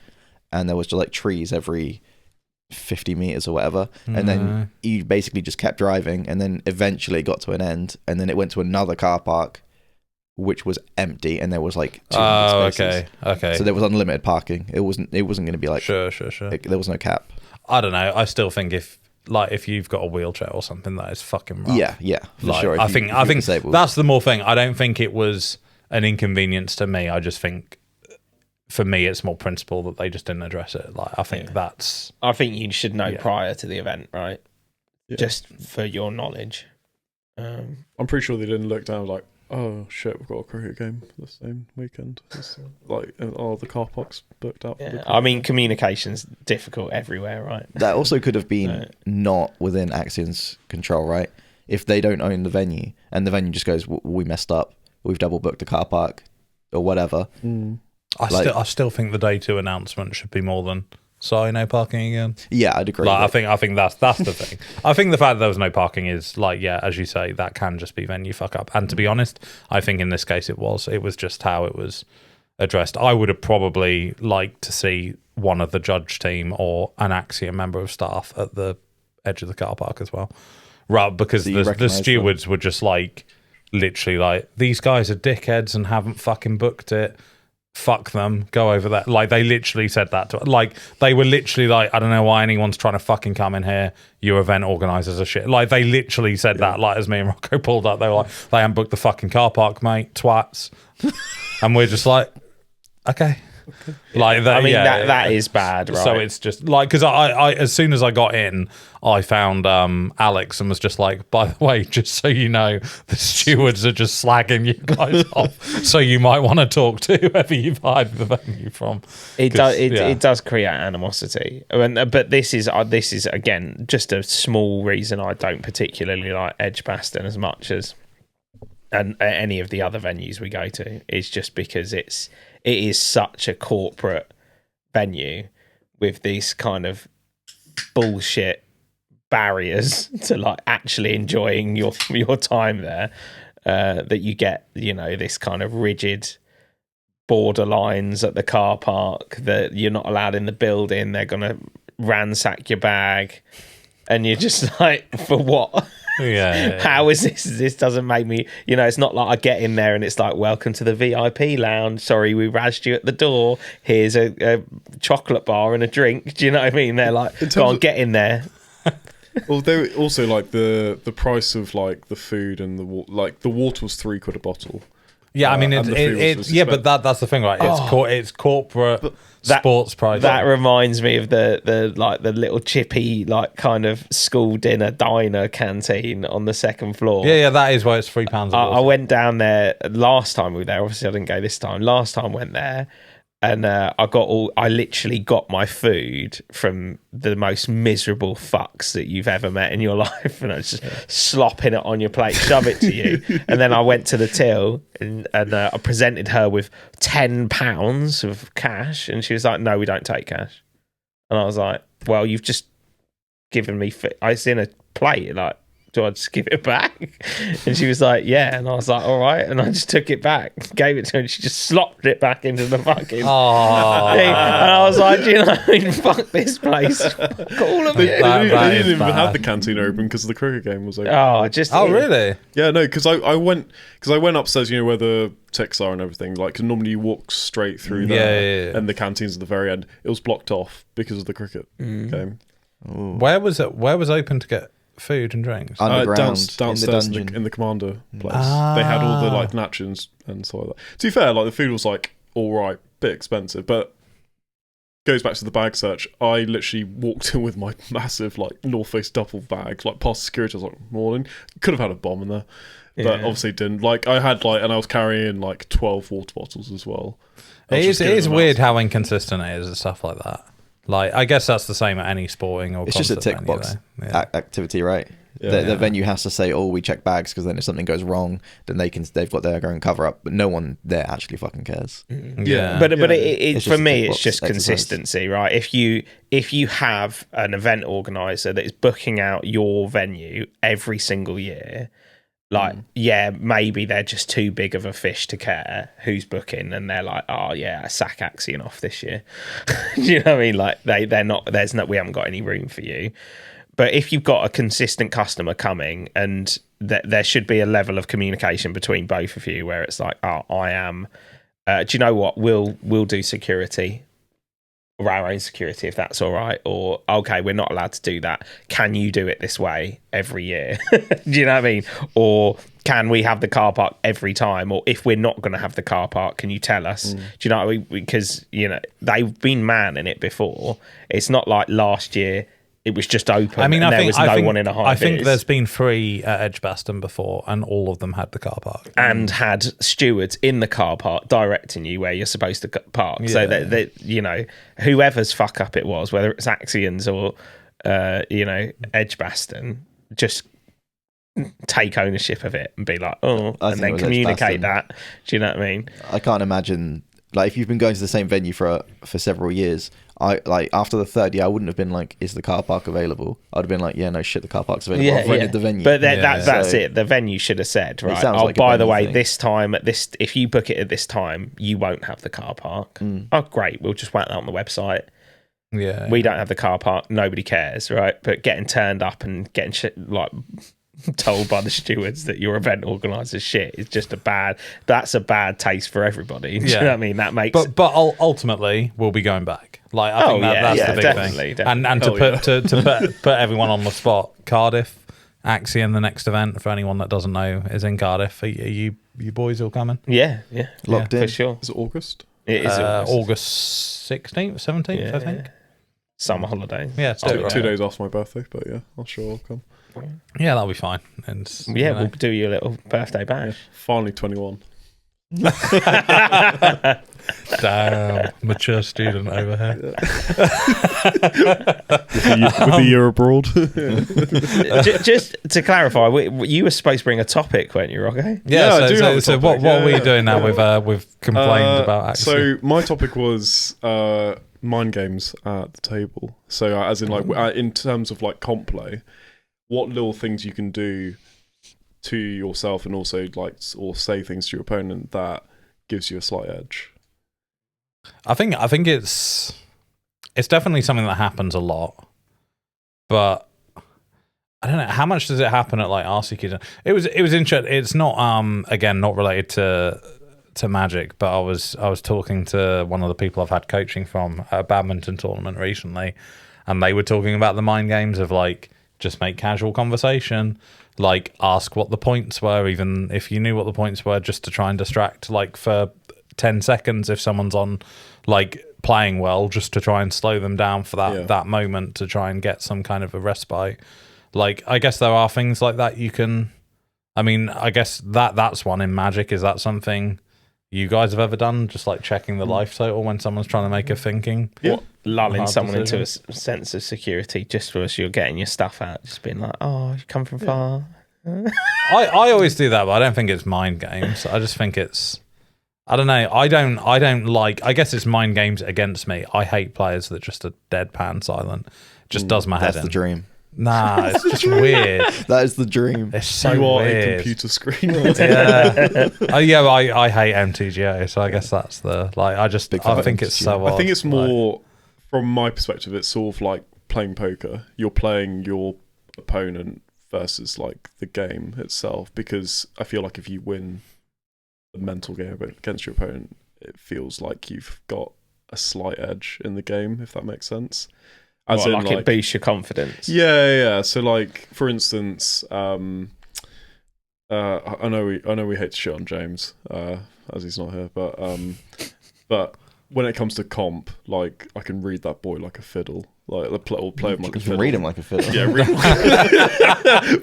and there was just like trees every 50 meters or whatever, and then you basically just kept driving, and then eventually it got to an end, and then it went to another car park which was empty, and there was like 200 spaces. Okay. So there was unlimited parking. It wasn't going to be like sure. There was no cap. I don't know. I still think if you've got a wheelchair or something, that is fucking rough. Yeah, for like, sure. I think that's the more thing. I don't think it was an inconvenience to me. I just think for me it's more principle that they just didn't address it. Like I think that's. I think you should know prior to the event, right? Yeah. Just for your knowledge. I'm pretty sure they didn't look down like, oh shit, we've got a cricket game the same weekend. It's like, the car park's booked up. Yeah. I mean, communication's difficult everywhere, right? That also could have been not within Axion's control, right? If they don't own the venue and the venue just goes, we messed up, we've double booked the car park or whatever. I still think the day 2 announcement should be more than sorry, no parking again. Yeah, I'd agree. Like, I think that's the thing. I think the fact that there was no parking is like, yeah, as you say, that can just be venue fuck up. And to be honest, I think in this case it was just how it was addressed. I would have probably liked to see one of the judge team or an Axion member of staff at the edge of the car park as well. Right, because the stewards were just like, literally like, these guys are dickheads and haven't fucking booked it. Fuck them, go over there. Like, they literally said that to, like, they were literally like, I don't know why anyone's trying to fucking come in here. Your event organisers are shit. Like, they literally said that, like, as me and Rocco pulled up. They were like, they haven't booked the fucking car park, mate, twats. And we're just like, okay. Like, that is bad, right? So it's just like, because I as soon as I got in, I found Alex and was just like, by the way, just so you know, the stewards are just slagging you guys off, so you might want to talk to whoever you've hired the venue from. It does create animosity, but this is again just a small reason I don't particularly like Edgbaston as much as and any of the other venues we go to. Is just because it is such a corporate venue with these kind of bullshit barriers to like actually enjoying your time there, that you get, this kind of rigid borderlines at the car park that you're not allowed in the building. They're gonna ransack your bag, and you're just like, for what? Yeah. How is this doesn't make me, it's not like I get in there and it's like, welcome to the VIP lounge, sorry we razzed you at the door, here's a chocolate bar and a drink. Do you know what I mean? They're like, go on, get in there. Well, they also like the price of like the food and the water was £3 a bottle. Yeah, I mean, and the food was but that's the thing, right? It's corporate sports price. That reminds me of the little chippy, like kind of school dinner diner canteen on the second floor. Yeah, that is why it's £3. I went down there last time we were there. Obviously, I didn't go this time. Last time I went there, and I literally got my food from the most miserable fucks that you've ever met in your life, and I was just slopping it on your plate, shove it to you, and then I went to the till and I presented her with £10 of cash, and she was like, "No, we don't take cash," and I was like, "Well, you've just given me." It's in a plate, like. Do I just give it back? And she was like, yeah. And I was like, all right. And I just took it back, gave it to her, and she just slopped it back into the fucking thing. And I was like, do you know what I mean? Fuck this place. Fuck all of it. They didn't even have the canteen open because the cricket game was open. Oh, really? Yeah, no, because I went upstairs, where the ticks are and everything. Like, 'cause normally you walk straight through there, and the canteen's at the very end. It was blocked off because of the cricket game. Ooh. Where was open to get food and drinks? Underground, downstairs in the dungeon. in the commander place. They had all the like nachos and so like that. To be fair, like the food was like all right, bit expensive, but goes back to the bag search. I literally walked in with my massive like North Face duffel bag, like past security. I was like, morning. Could have had a bomb in there, but obviously didn't. Like I had and I was carrying like 12 water bottles as well. It is weird how inconsistent it is and stuff like that. Like, I guess that's the same at any sporting or it's just a tick venue, box activity, right? Yeah. The venue has to say, "Oh, we check bags," because then if something goes wrong, then they've got their own cover up. But no one there actually fucking cares. Yeah. But it It's for just a me, tick it's box just exercise. consistency, right? If you have an event organizer that is booking out your venue every single year, like, maybe they're just too big of a fish to care who's booking, and they're like, oh yeah, I sack Axion off this year. Do you know what I mean? Like they're not. We haven't got any room for you. But if you've got a consistent customer coming, and there should be a level of communication between both of you, where it's like, oh, I am. Do you know what? We'll do security. Or our own security, if that's all right, or okay, we're not allowed to do that. Can you do it this way every year? Do you know what I mean? Or can we have the car park every time? Or if we're not going to have the car park, can you tell us? Do you know what I mean? Because they've been manning it before. It's not like last year. It was just open. I mean, there was no one in a high vis. I think there's been 3 at Edgbaston before, and all of them had the car park. And had stewards in the car park directing you where you're supposed to park. Yeah. So that whoever's fuck up it was, whether it's Axion's or Edgbaston, just take ownership of it and be like, and then communicate that. Do you know what I mean? I can't imagine, like, if you've been going to the same venue for several years, after the third year, I wouldn't have been like, is the car park available? I'd have been like, yeah, no shit, the car park's available. I've rented the venue. But that's it. The venue should have said, right, like by the way, this time, if you book it at this time, you won't have the car park. Oh, great. We'll just whack that on the website. Yeah. We don't have the car park. Nobody cares, right? But getting turned up and getting told by the stewards that your event organizer's shit is just that's a bad taste for everybody. Do you know what I mean? That makes but ultimately we'll be going back. Like, I think that's the big definitely, thing. And to put everyone on the spot, Cardiff, Axion, the next event, for anyone that doesn't know, is in Cardiff. Are you boys all coming? Yeah. Locked in for sure. Is it August? It is August 16th, 17th, I think. Summer holiday. Yeah, 2 days after my birthday, but yeah, I'm sure I'll come. Yeah, that'll be fine. And we'll do you a little birthday bash. Finally 21. Damn, mature student over here. With a year abroad. Just to clarify, you were supposed to bring a topic, weren't you, Rocky? Yeah, so what are we doing now? We've complained about Axion. So my topic was mind games at the table. So as in like in terms of like comp play, what little things you can do to yourself and also like or say things to your opponent that gives you a slight edge. I think it's definitely something that happens a lot, but I don't know how much does it happen at like RCQ. It was interesting. It's not again not related to Magic, but I was talking to one of the people I've had coaching from a badminton tournament recently, and they were talking about the mind games of like just make casual conversation, like ask what the points were, even if you knew what the points were, just to try and distract like for 10 seconds if someone's on like playing well, just to try and slow them down for that moment to try and get some kind of a respite. Like I guess there are things like that you can. I mean, I guess that's one in Magic. Is that something you guys have ever done? Just like checking the life total when someone's trying to make a thinking. What, lulling someone into a sense of security just as you're getting your stuff out, just being like, "Oh, you come from far." I always do that, but I don't think it's mind games. I just think it's. I don't know. I don't like. I guess it's mind games against me. I hate players that just are deadpan silent. Just does my head in. That's the dream. Nah, it's just weird. That is the dream. It's so you are weird. a computer screen. Yeah. I hate MTGO, so I guess that's the like. I think it's so odd. I think it's more from my perspective. It's sort of like playing poker. You're playing your opponent versus like the game itself, because I feel like if you win the mental game against your opponent, it feels like you've got a slight edge in the game, if that makes sense. As in, like it boosts your confidence. Yeah. So, like for instance, I know we hate to shit on James, as he's not here, but when it comes to comp, like I can read that boy like a fiddle. Like play him like a fiddle. Read him like a fiddle. Yeah,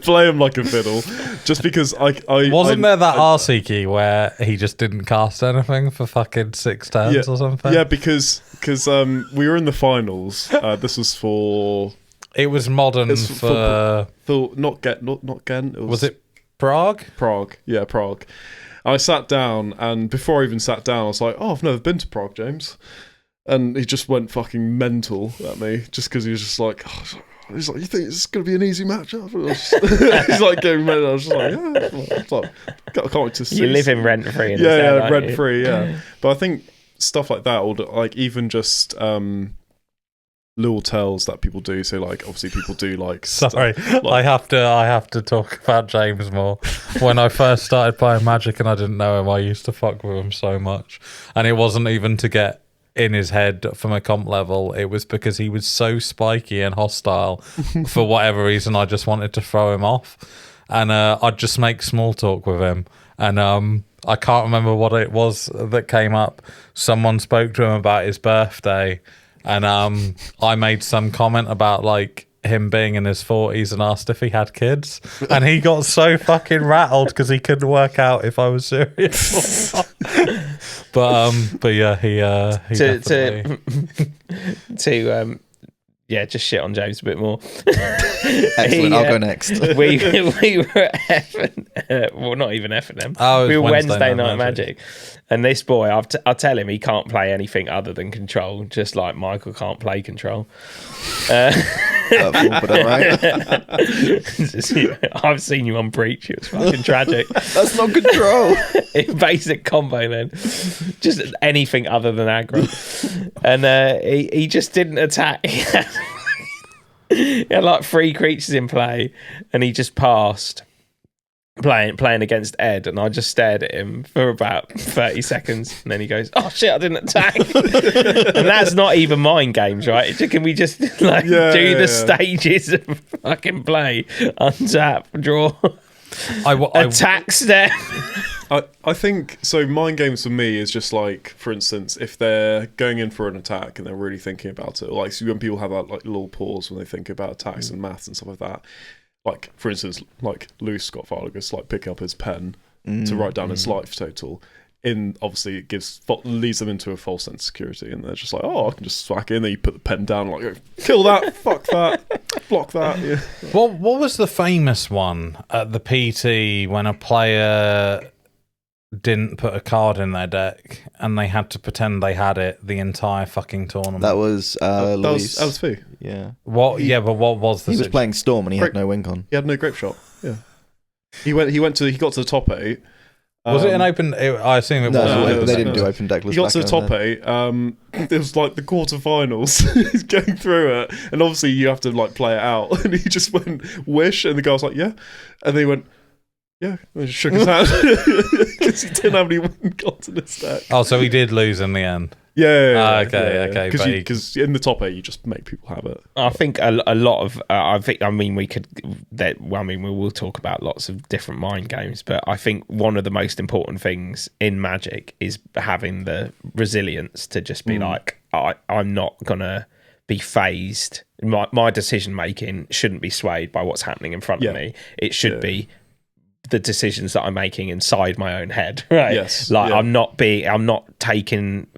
play him like a fiddle. Just because I wasn't there that RCQ where he just didn't cast anything for fucking 6 turns or something? Yeah, because we were in the finals. This was for. It was modern for not Ghent. Was it Prague? Prague, yeah, Prague. I sat down, and before I even sat down, I was like, "Oh, I've never been to Prague, James." And he just went fucking mental at me, just because he was just like, he's like, "You think it's going to be an easy matchup?" He's like getting mental. I was just like, "Yeah." Can't wait to see. You live in rent free. Yeah, rent free. Yeah, but I think stuff like that, or like even just little tells that people do. So like, obviously, people do like. Sorry, I have to talk about James more. When I first started playing Magic and I didn't know him, I used to fuck with him so much, and it wasn't even to get in his head from a comp level. It was because he was so spiky and hostile. For whatever reason, I just wanted to throw him off, and I'd just make small talk with him. And I can't remember what it was that came up. Someone spoke to him about his birthday, and I made some comment about like him being in his 40s and asked if he had kids, and he got so fucking rattled because he couldn't work out if I was serious or not. But yeah, he definitely... just shit on James a bit more. Excellent. I'll go next. we were at well, not even F&M. We were Wednesday night Magic. And this boy, I'll tell him he can't play anything other than Control, just like Michael can't play Control. But all right. I've seen you on Breach. It was fucking tragic. That's not Control. Basic combo then. Just anything other than aggro. And he just didn't attack. He had like 3 creatures in play, and he just passed. Playing against Ed, and I just stared at him for about 30 seconds, and then he goes, "Oh shit, I didn't attack." And that's not even mind games, right? Can we just do the stages of fucking play, untap, draw, attack, step? I think so. Mind games for me is just like, for instance, if they're going in for an attack and they're really thinking about it, like so when people have that like little pause when they think about attacks and maths and stuff like that. Like, for instance, like Lewis Scott Vargas, like picking up his pen to write down his life total. Obviously, it leads them into a false sense of security, and they're just like, "Oh, I can just whack it in." Then you put the pen down, like, "Kill that, fuck that, block that." Yeah. What was the famous one at the PT when a player didn't put a card in their deck, and they had to pretend they had it the entire fucking tournament. That was Luis. that was Foo. Yeah. What? But what was the? He was playing Storm and he had no win con. He had no grape shot. Yeah. He got to the top 8. Was it an open? I assume it No, was. they didn't do open deck lists. He got to the top 8. It was like the quarterfinals. He's going through it, and obviously you have to like play it out. And he just went wish, and the guy was like, "Yeah," and then he went, "Yeah," and just shook his hand because he didn't have any win cons in his deck. Oh, so he did lose in the end. Yeah. Okay. Because in the top 8, you just make people have it. I think a lot of we could. We will talk about lots of different mind games, but I think one of the most important things in Magic is having the resilience to just be like, I'm not gonna be phased. My decision making shouldn't be swayed by what's happening in front of me. It should be the decisions that I'm making inside my own head, right? Yes. I'm not taking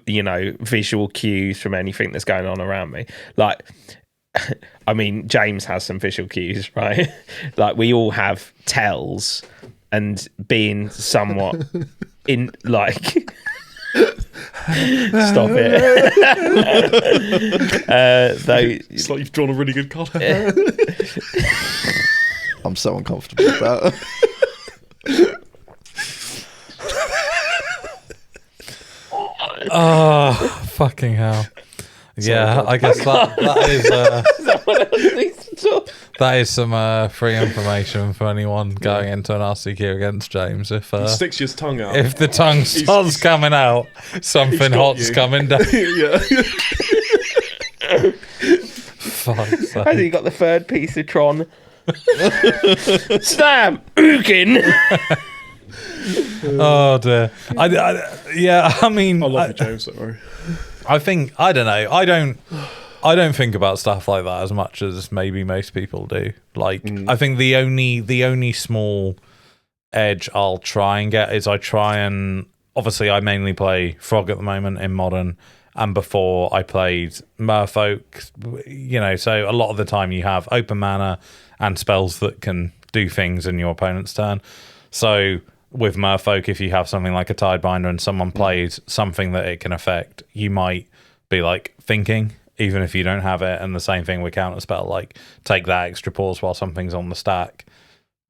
visual cues from anything that's going on around me. Like, I mean, James has some visual cues, right? Like, we all have tells, and being somewhat in like stop it. It's like you've drawn a really good card. I'm so uncomfortable with that. Oh, fucking hell. Yeah, I guess that is that is some free information for anyone going into an RCQ against James. If He sticks his tongue out. if the tongue starts coming out, something hot's coming down. Yeah. Fuck's sake. Has he got the third piece of Tron? Stam Ugin. Oh dear. I mean, I love you, James. Don't worry. I think I don't know. I don't think about stuff like that as much as maybe most people do. Like, I think the only small edge I'll try and get is obviously I mainly play Frog at the moment in Modern, and before I played Merfolk, so a lot of the time you have open mana and spells that can do things in your opponent's turn. So with Merfolk, if you have something like a Tidebinder and someone plays something that it can affect, you might be like thinking, even if you don't have it. And the same thing with Counterspell, like take that extra pause while something's on the stack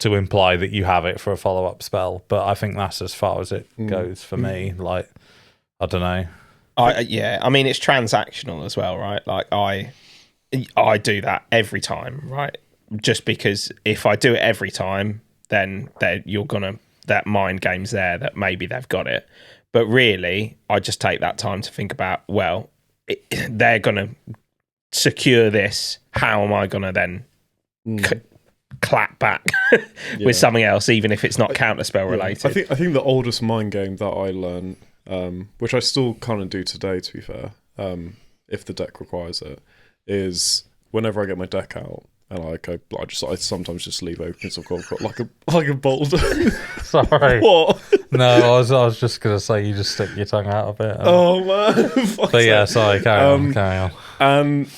to imply that you have it for a follow-up spell. But I think that's as far as it goes for me. Like, I don't know. I mean, it's transactional as well, right? Like, I do that every time, right? Just because if I do it every time, then that mind game's there that maybe they've got it. But really, I just take that time to think about, well, they're going to secure this. How am I going to then clap back with something else, even if it's not counterspell related? I think the oldest mind game that I learned, which I still kind of do today, to be fair, if the deck requires it, is whenever I get my deck out, and I sometimes just leave open, so I've got like a boulder. Sorry. What? No, I was just gonna say you just stick your tongue out of it. Oh man. But yeah, sorry, carry on. And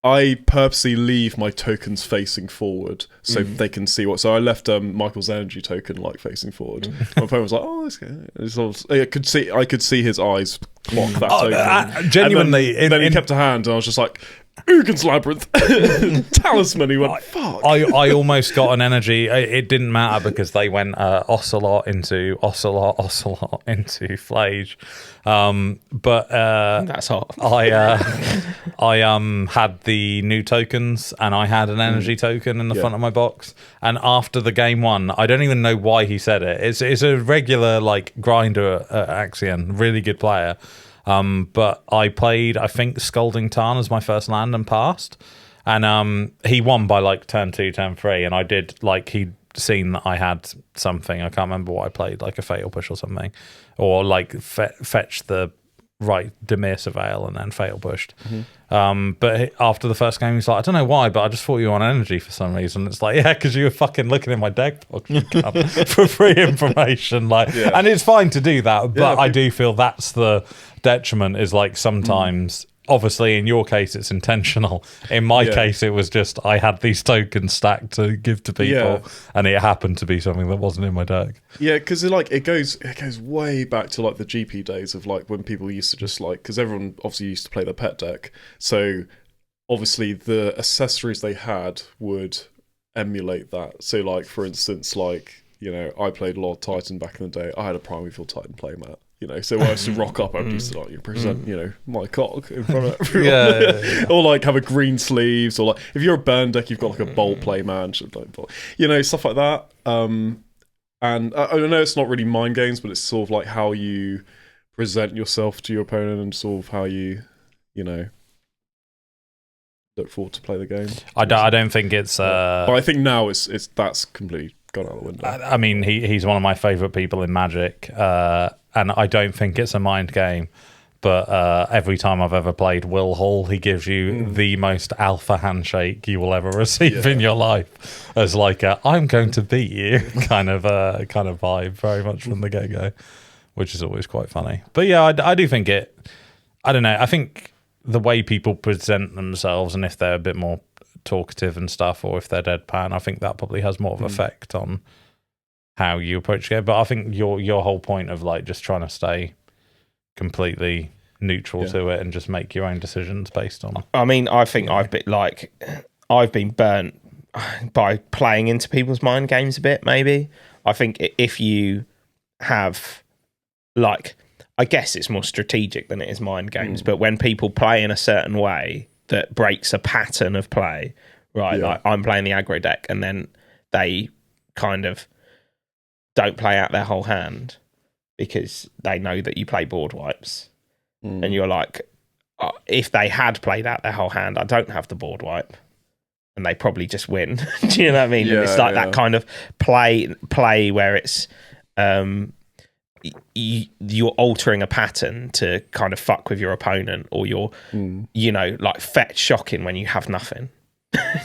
I purposely leave my tokens facing forward so they can see what. So I left Michael's energy token like facing forward. My opponent was like, "Oh, this guy." I could see his eyes clock that token. Genuinely, and then he kept a hand, and I was just like, Ugin's Labyrinth. Talisman. He went, fuck. I almost got an energy. It didn't matter because they went Ocelot into Flage. But that's hot. I had the new tokens, and I had an energy token in the front of my box. And after the game one, I don't even know why he said it. It's a regular like grinder at Axion, really good player. But I played, I think, Scalding Tarn as my first land and passed. And he won by like turn 2, turn 3. And I did, like, he'd seen that I had something. I can't remember what I played, like a Fatal Push or something. Or like fetch the right Demir Surveil and then Fatal Pushed. But after the first game, he's like, I don't know why, but I just thought you were on energy for some reason. It's like, yeah, because you were fucking looking in my deck box for free information. And it's fine to do that, but I do feel that's the detriment, is like sometimes obviously in your case it's intentional. In my case it was just I had these tokens stacked to give to people, and it happened to be something that wasn't in my deck. Yeah, because it goes way back to like the GP days of like when people used to just like, because everyone obviously used to play their pet deck, so obviously the accessories they had would emulate that. So like for instance, like, you know, I played a lot of Titan back in the day. I had a Primeval Titan playmat. You know, so when I used to rock up, I would just like present, you know, my cock in front of everyone. Or like have a green sleeves, or like if you're a burn deck, you've got like a bolt play man, you know, stuff like that. And I know it's not really mind games, but it's sort of like how you present yourself to your opponent and sort of how you know, look forward to play the game. I don't think it's. But I think now it's that's completely gone out the window. I mean, he's one of my favourite people in Magic, and I don't think it's a mind game. But every time I've ever played Will Hall, he gives you the most alpha handshake you will ever receive in your life, as like a "I'm going to beat you" kind of vibe, very much from the get go, which is always quite funny. But yeah, I do think it. I don't know. I think the way people present themselves, and if they're a bit more talkative and stuff, or if they're deadpan, I think that probably has more of an effect on how you approach the game. But I think your whole point of like just trying to stay completely neutral to it and just make your own decisions based on. I mean, I think I've been burnt by playing into people's mind games a bit. Maybe I think if you have like, I guess it's more strategic than it is mind games. But when people play in a certain way that breaks a pattern of play, right? Like I'm playing the aggro deck, and then they kind of don't play out their whole hand because they know that you play board wipes, and you're like, if they had played out their whole hand, I don't have the board wipe, and they probably just win. Do you know what I mean? And it's like that kind of play where it's you're altering a pattern to kind of fuck with your opponent, or you're you know, like fetch shocking when you have nothing.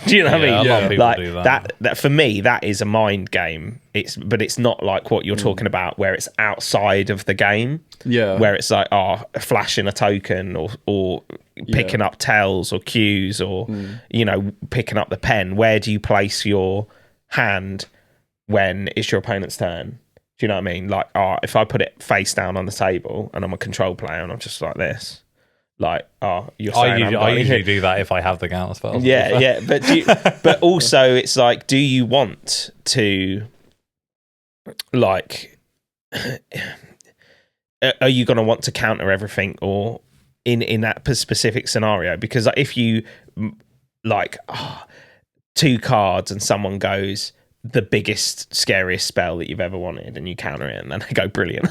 Do you know what I mean? A lot of people like do that. That for me, that is a mind game. But it's not like what you're talking about, where it's outside of the game. Yeah, where it's like flashing a token, or picking up tells or cues, or you know, picking up the pen. Where do you place your hand when it's your opponent's turn? Do you know what I mean? Like, if I put it face down on the table and I'm a control player and I'm just like this, like, you're saying I usually do that if I have the counter spells. Yeah. But also, it's like, do you want to, like, are you going to want to counter everything, or in that specific scenario? Because if you like 2 cards and someone goes, the biggest, scariest spell that you've ever wanted, and you counter it, and then they go, brilliant.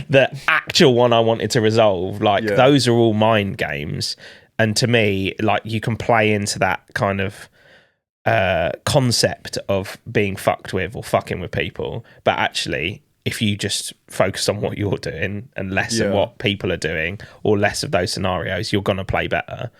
The actual one I wanted to resolve, like those are all mind games. And to me, like, you can play into that kind of concept of being fucked with or fucking with people, but actually, if you just focus on what you're doing and less of what people are doing, or less of those scenarios, you're gonna play better.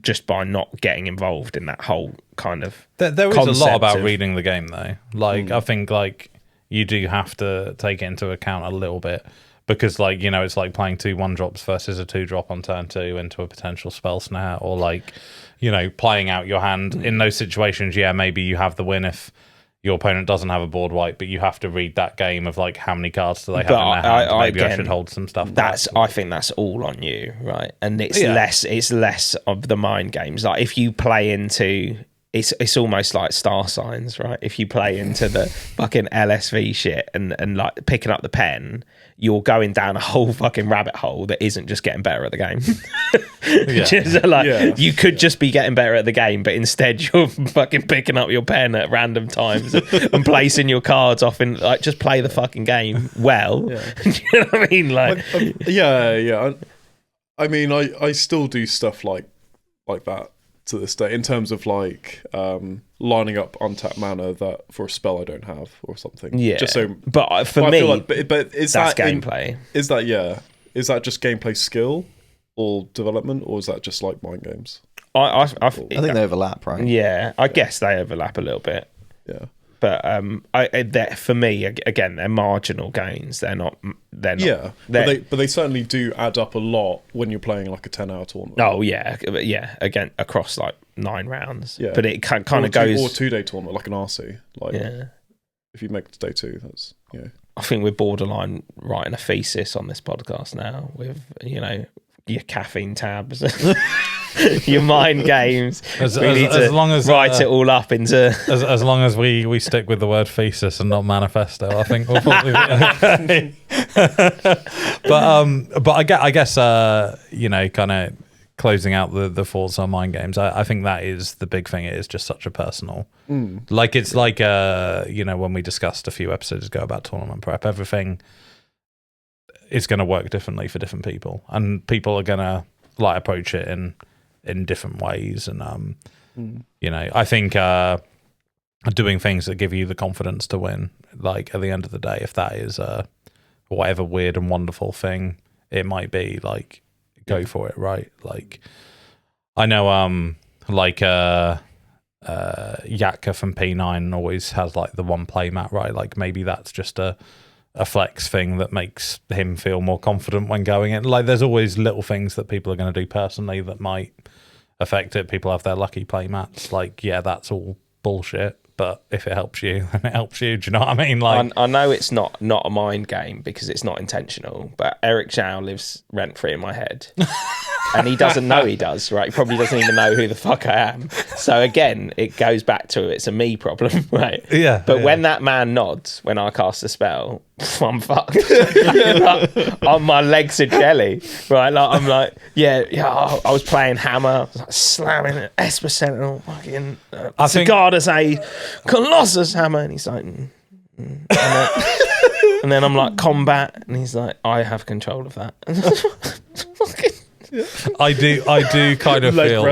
Just by not getting involved in that whole kind of there is a lot about reading the game, though. Like I think like you do have to take it into account a little bit, because like, you know, it's like playing 2 1-drops versus a 2-drop on turn 2 into a potential spell snare, or like, you know, playing out your hand in those situations. Maybe you have the win if your opponent doesn't have a board wipe, but you have to read that game of like, how many cards do they have in their hand? Maybe I should hold some stuff back. I think that's all on you, right? And it's less of the mind games. Like if you play into, it's almost like star signs, right? If you play into the fucking LSV shit and like picking up the pen, you're going down a whole fucking rabbit hole that isn't just getting better at the game. You could just be getting better at the game, but instead you're fucking picking up your pen at random times and placing your cards off, and like, just play the fucking game well. Do you know what I mean? Like, I mean, I still do stuff like that to this day, in terms of like lining up untapped mana that for a spell I don't have or something. Yeah. Just so, but for me, like, but is that's that gameplay? Is that just gameplay skill or development, or is that just like mind games? I think they overlap, right? Yeah, I guess they overlap a little bit. Yeah. but for me, again, they're marginal gains. They're not. Yeah, but they certainly do add up a lot when you're playing like a 10-hour tournament. Oh yeah. Again, across like 9 rounds. Yeah, but it kind of goes or 2-day tournament like an RC. Like if you make it to day 2, that's I think we're borderline writing a thesis on this podcast now with your caffeine tabs, your mind games. As long as write it all up into. As long as we stick with the word thesis and not manifesto, I think we'll probably be okay. But I guess kind of closing out the thoughts on mind games. I think that is the big thing. It is just such a personal. Like it's like when we discussed a few episodes ago about tournament prep, everything is going to work differently for different people, and people are going to like approach it in different ways. And I think doing things that give you the confidence to win, like at the end of the day, if that is whatever weird and wonderful thing it might be, like go for it, right? Like I know Yatka from P9 always has like the one play mat, right? Like maybe that's just a flex thing that makes him feel more confident when going in. Like there's always little things that people are going to do personally that might affect it. People have their lucky play mats. Like, yeah, that's all bullshit, but if it helps you, then it helps you. Do you know what I mean? Like I know it's not a mind game because it's not intentional, but Eric Zhao lives rent-free in my head. And he doesn't know he does, right? He probably doesn't even know who the fuck I am. So again, it goes back to it's a me problem, right? Yeah. But when that man nods when I cast a spell, I'm fucked. My legs are jelly, right? Like I'm like, I was playing Hammer, I was like slamming it, Esper Sentinel, fucking Cigardas A Colossus Hammer, and he's like, and then I'm like combat, and he's like, I have control of that. I do kind of feel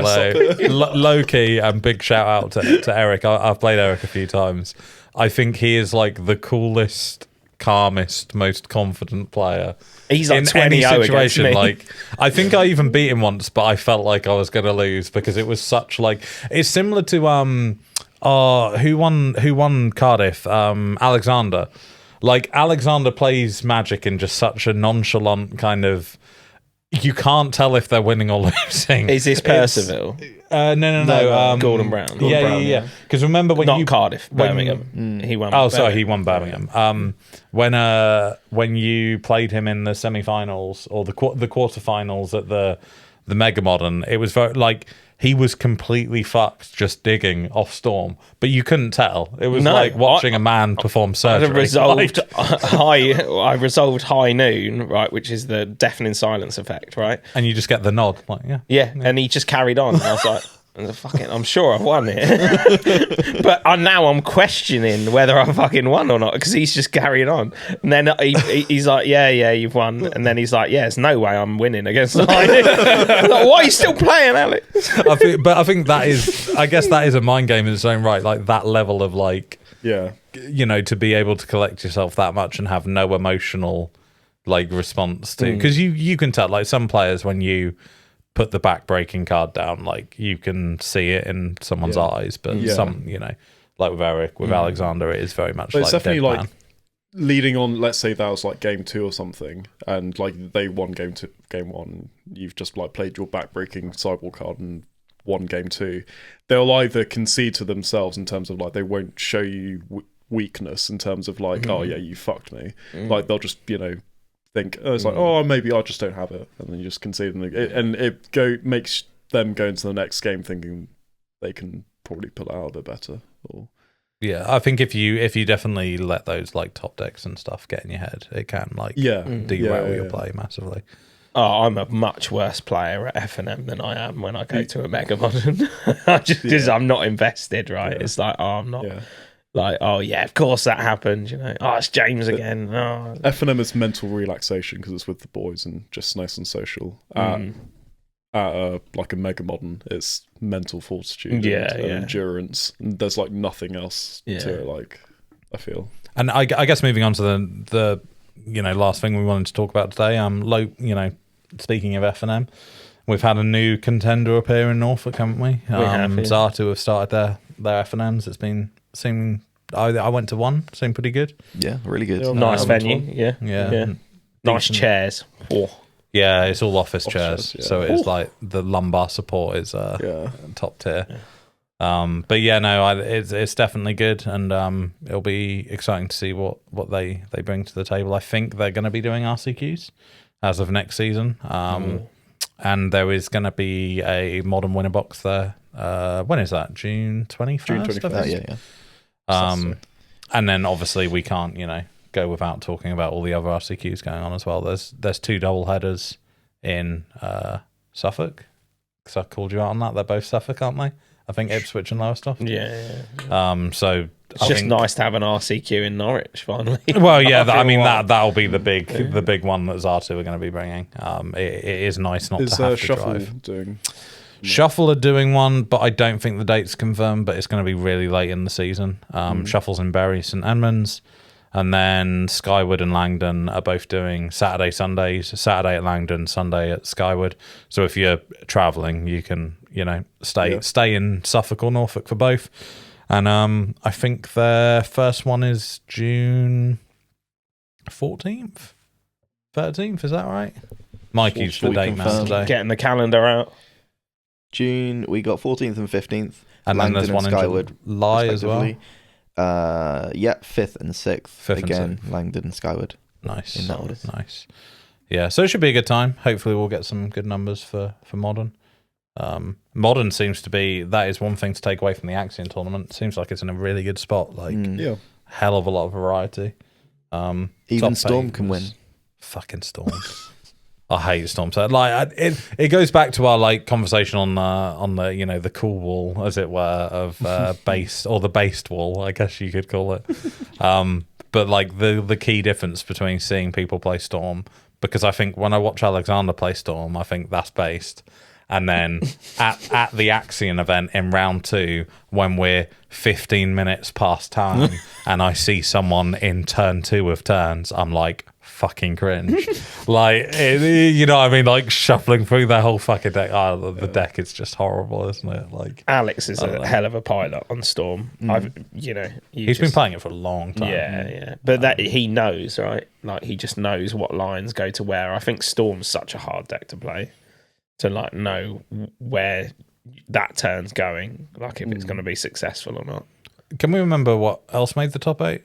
low key, and big shout out to Eric. I've played Eric a few times. I think he is like the coolest, calmest, most confident player. He's like in any situation. Me. Like I think I even beat him once, but I felt like I was going to lose because it was such like it's similar to who won Cardiff? Alexander. Like Alexander plays Magic in just such a nonchalant kind of. You can't tell if they're winning or losing. Is this Percival? No. Gordon Brown. Yeah. Because remember when Cardiff, Birmingham. He won. Oh, sorry, he won Birmingham. When you played him in the semi-finals or the quarterfinals at the Mega Modern, it was very like he was completely fucked just digging off Storm, but you couldn't tell. It was like watching a man perform surgery. I resolved High Noon, right, which is the deafening silence effect, right? And you just get the nod, like yeah. And he just carried on. And I was like, I'm sure I've won it. But now I'm questioning whether I fucking won or not because he's just carrying on. And then he's like, yeah, you've won. And then he's like, yeah, there's no way I'm winning against the High Noon. Like, why are you still playing, Alex? I think that is, I guess that is a mind game in its own right. Like that level of like, to be able to collect yourself that much and have no emotional like response to, because you can tell like some players when you put the back-breaking card down, like you can see it in someone's eyes, but some, like with Eric, with Alexander, it is very much but like it's definitely dead like man. Leading on. Let's say that was like game 2 or something, and like they won game 1. You've just like played your back-breaking sideboard card and won game 2. They'll either concede to themselves in terms of like they won't show you weakness in terms of like, oh yeah, you fucked me. Like they'll just think it's like, oh, maybe I just don't have it, and then you just concede, and it makes them go into the next game thinking they can probably pull it out a bit better. Or I think if you definitely let those like top decks and stuff get in your head, it can like derail your play massively. Oh, I'm a much worse player at F&M than I am when I go to a Mega Modern. Because I'm not invested, right? It's like, oh, I'm not. Like, oh yeah, of course that happened. Oh, it's James again. Oh. F&M is mental relaxation because it's with the boys and just nice and social. At like a Mega Modern, it's mental fortitude and endurance. And there's like nothing else to it. Like, I feel. And I guess moving on to the last thing we wanted to talk about today. Speaking of F&M, we've had a new contender appear in Norfolk, haven't we? We have. Zato have started their F&Ms. It's been seeming I went to one, seemed pretty good. Yeah, really good. Yeah, Nice venue. one. Yeah. Nice chairs. Oh. Yeah, it's all office Office chairs, chairs, yeah. so it's like the lumbar support is top tier. But yeah, no, it's definitely good, and it'll be exciting to see what they bring to the table. I think they're going to be doing RCQs as of next season, and there is going to be a modern winner box there. When is that? June 21st? June 21st. Yeah. And then obviously we can't, go without talking about all the other RCQs going on as well. There's 2 double headers in Suffolk, because I called you out on that. They're both Suffolk, aren't they? I think Ipswich and Lowestoft. Yeah. So it's just nice to have an RCQ in Norwich finally. Well, yeah, that'll be the big one that Zartu are going to be bringing. It is nice not to have to Shuffle drive. doing? Shuffle are doing one, but I don't think the date's confirmed. But it's going to be really late in the season. Shuffle's in Bury, St Edmunds, and then Skyward and Langdon are both doing Saturday, Sundays. Saturday at Langdon, Sunday at Skyward. So if you're travelling, you can stay in Suffolk or Norfolk for both. And I think their first one is June 14th, 13th. Is that right? Mikey's the date man today. Getting the calendar out. June, we got 14th and 15th. And Langdon then there's one Skyward, in July as well. 5th and 6th. 5th and Again, 6th. Langdon and Skyward. Nice. In that order. Nice. Yeah, so it should be a good time. Hopefully we'll get some good numbers for Modern. Modern seems to be, that is one thing to take away from the Axion tournament. It seems like it's in a really good spot. Hell of a lot of variety. Even Storm can win. Fucking Storm. I hate Storm. So it goes back to our conversation on the the cool wall, as it were, of based, or the based wall, I guess you could call it. But the key difference between seeing people play Storm, because I think when I watch Alexander play Storm, I think that's based. And then at the Axion event in round 2, when we're 15 minutes past time and I see someone in turn 2 of turns, I'm like, fucking cringe. You know what I mean? Like shuffling through their whole fucking deck. The deck is just horrible, isn't it? Alex is a hell of a pilot on Storm. He's been playing it for a long time. Yeah. But that he knows, right? He just knows what lines go to where. I think Storm's such a hard deck to play. To know where that turn's going, if it's going to be successful or not. Can we remember what else made the top 8?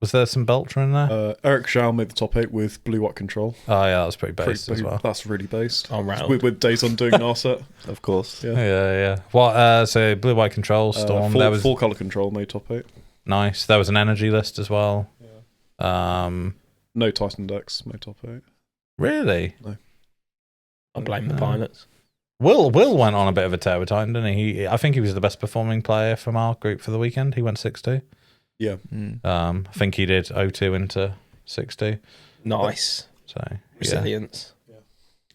Was there some Belcher in there? Eric Zhao made the top 8 with blue white control. Oh yeah, that was pretty based as well. That's really based. On round. With days on doing Narset. Of course. Yeah. What? So blue white control, Storm. There was full color control made top 8. Nice. There was an energy list as well. Yeah. No Titan decks made top 8. Really? No. I blame the pilots. Will went on a bit of a tear with Titan, didn't he? I think he was the best performing player from our group for the weekend. He went 6-2. Yeah. I think he did 0-2 into 6-2. Nice. So resilience. Yeah.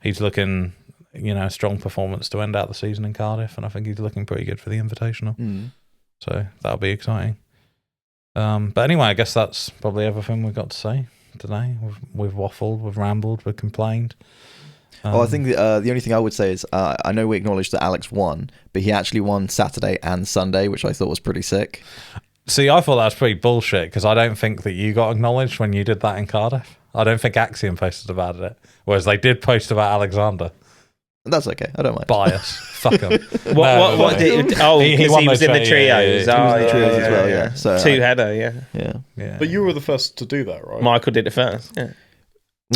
He's looking, a strong performance to end out the season in Cardiff, and I think he's looking pretty good for the Invitational. So that'll be exciting. But anyway, I guess that's probably everything we've got to say today. We've waffled, we've rambled, we've complained. I think the only thing I would say is I know we acknowledged that Alex won, but he actually won Saturday and Sunday, which I thought was pretty sick. See, I thought that was pretty bullshit, because I don't think that you got acknowledged when you did that in Cardiff. I don't think Axiom posted about it, whereas they did post about Alexander. That's okay. I don't mind. Bias. Fuck him. What did he was in the trios. He was in the trios as well, yeah. So, 2-header, yeah. But you were the first to do that, right? Michael did it first, yeah.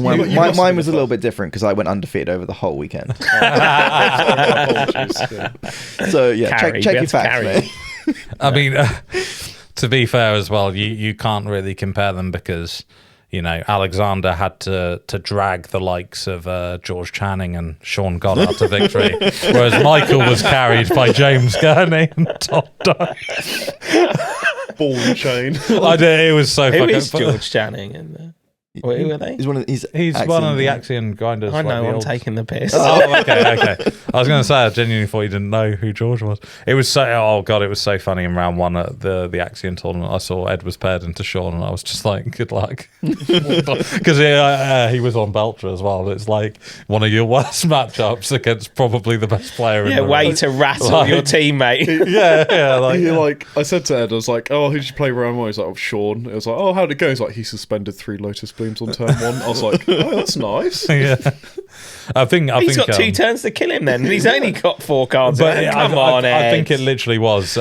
Mine was a little bit different because I went undefeated over the whole weekend. So check your facts, mate. I mean, to be fair as well, you can't really compare them because Alexander had to drag the likes of George Channing and Sean Goddard to victory, whereas Michael was carried by James Gurney and Todd Dye. Ball and chain. I did. It was so Who fucking. is George Channing? Wait, who are they? He's one of the Axion grinders. I know, like I'm old- taking the piss. Oh, okay. I was going to say, I genuinely thought you didn't know who George was. It was so, oh god, it was so funny in round one at the Axion tournament. I saw Ed was paired into Sean, and I was just like, good luck, because he was on Beltra as well. It's like one of your worst matchups against probably the best player. in the way room. to rattle Like- your teammate. yeah. I said to Ed, I was like, "Oh, who did you play round one?" He's like, "Oh, Sean." It was like, "Oh, how'd it go?" He's like, "He suspended 3 Lotus Blooms on turn 1." I was like, "Oh, that's nice." yeah. I think He's got 2 turns to kill him then, and he's only got 4 cards. But Come on, Ed. I think it literally was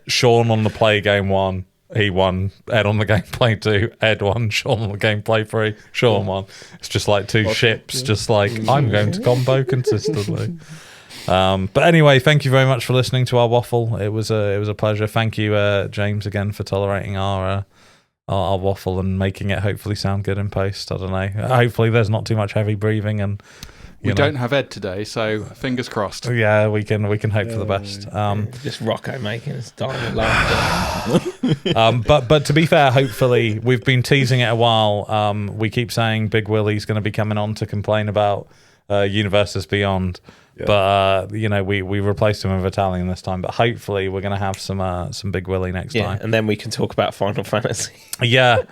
Sean on the play game 1. He won. Ed on the gameplay 2. Ed won. Sean on the gameplay 3. Sean won. It's just like 2 ships. Just like I'm going to combo consistently. But anyway, thank you very much for listening to our waffle. It was a pleasure. Thank you, James, again for tolerating our waffle and making it hopefully sound good in post. I don't know. Hopefully, there's not too much heavy breathing and. We don't have Ed today, so fingers crossed. Yeah, we can hope for the best. Just Rocco making us die with laughter. But to be fair, hopefully we've been teasing it a while. We keep saying Big Willie's going to be coming on to complain about Universes Beyond. Yeah. But we replaced him with Italian this time. But hopefully we're going to have some Big Willie next time. And then we can talk about Final Fantasy. Yeah.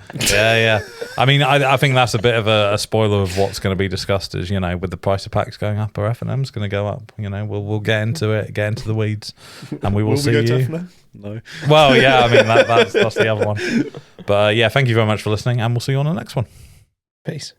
I mean, I think that's a bit of a spoiler of what's going to be discussed. Is with the price of packs going up, our F&M's going to go up. We'll get into it, get into the weeds, and we will see we go you. to F&M? No. Well, yeah. I mean, that's the other one. But thank you very much for listening, and we'll see you on the next one. Peace.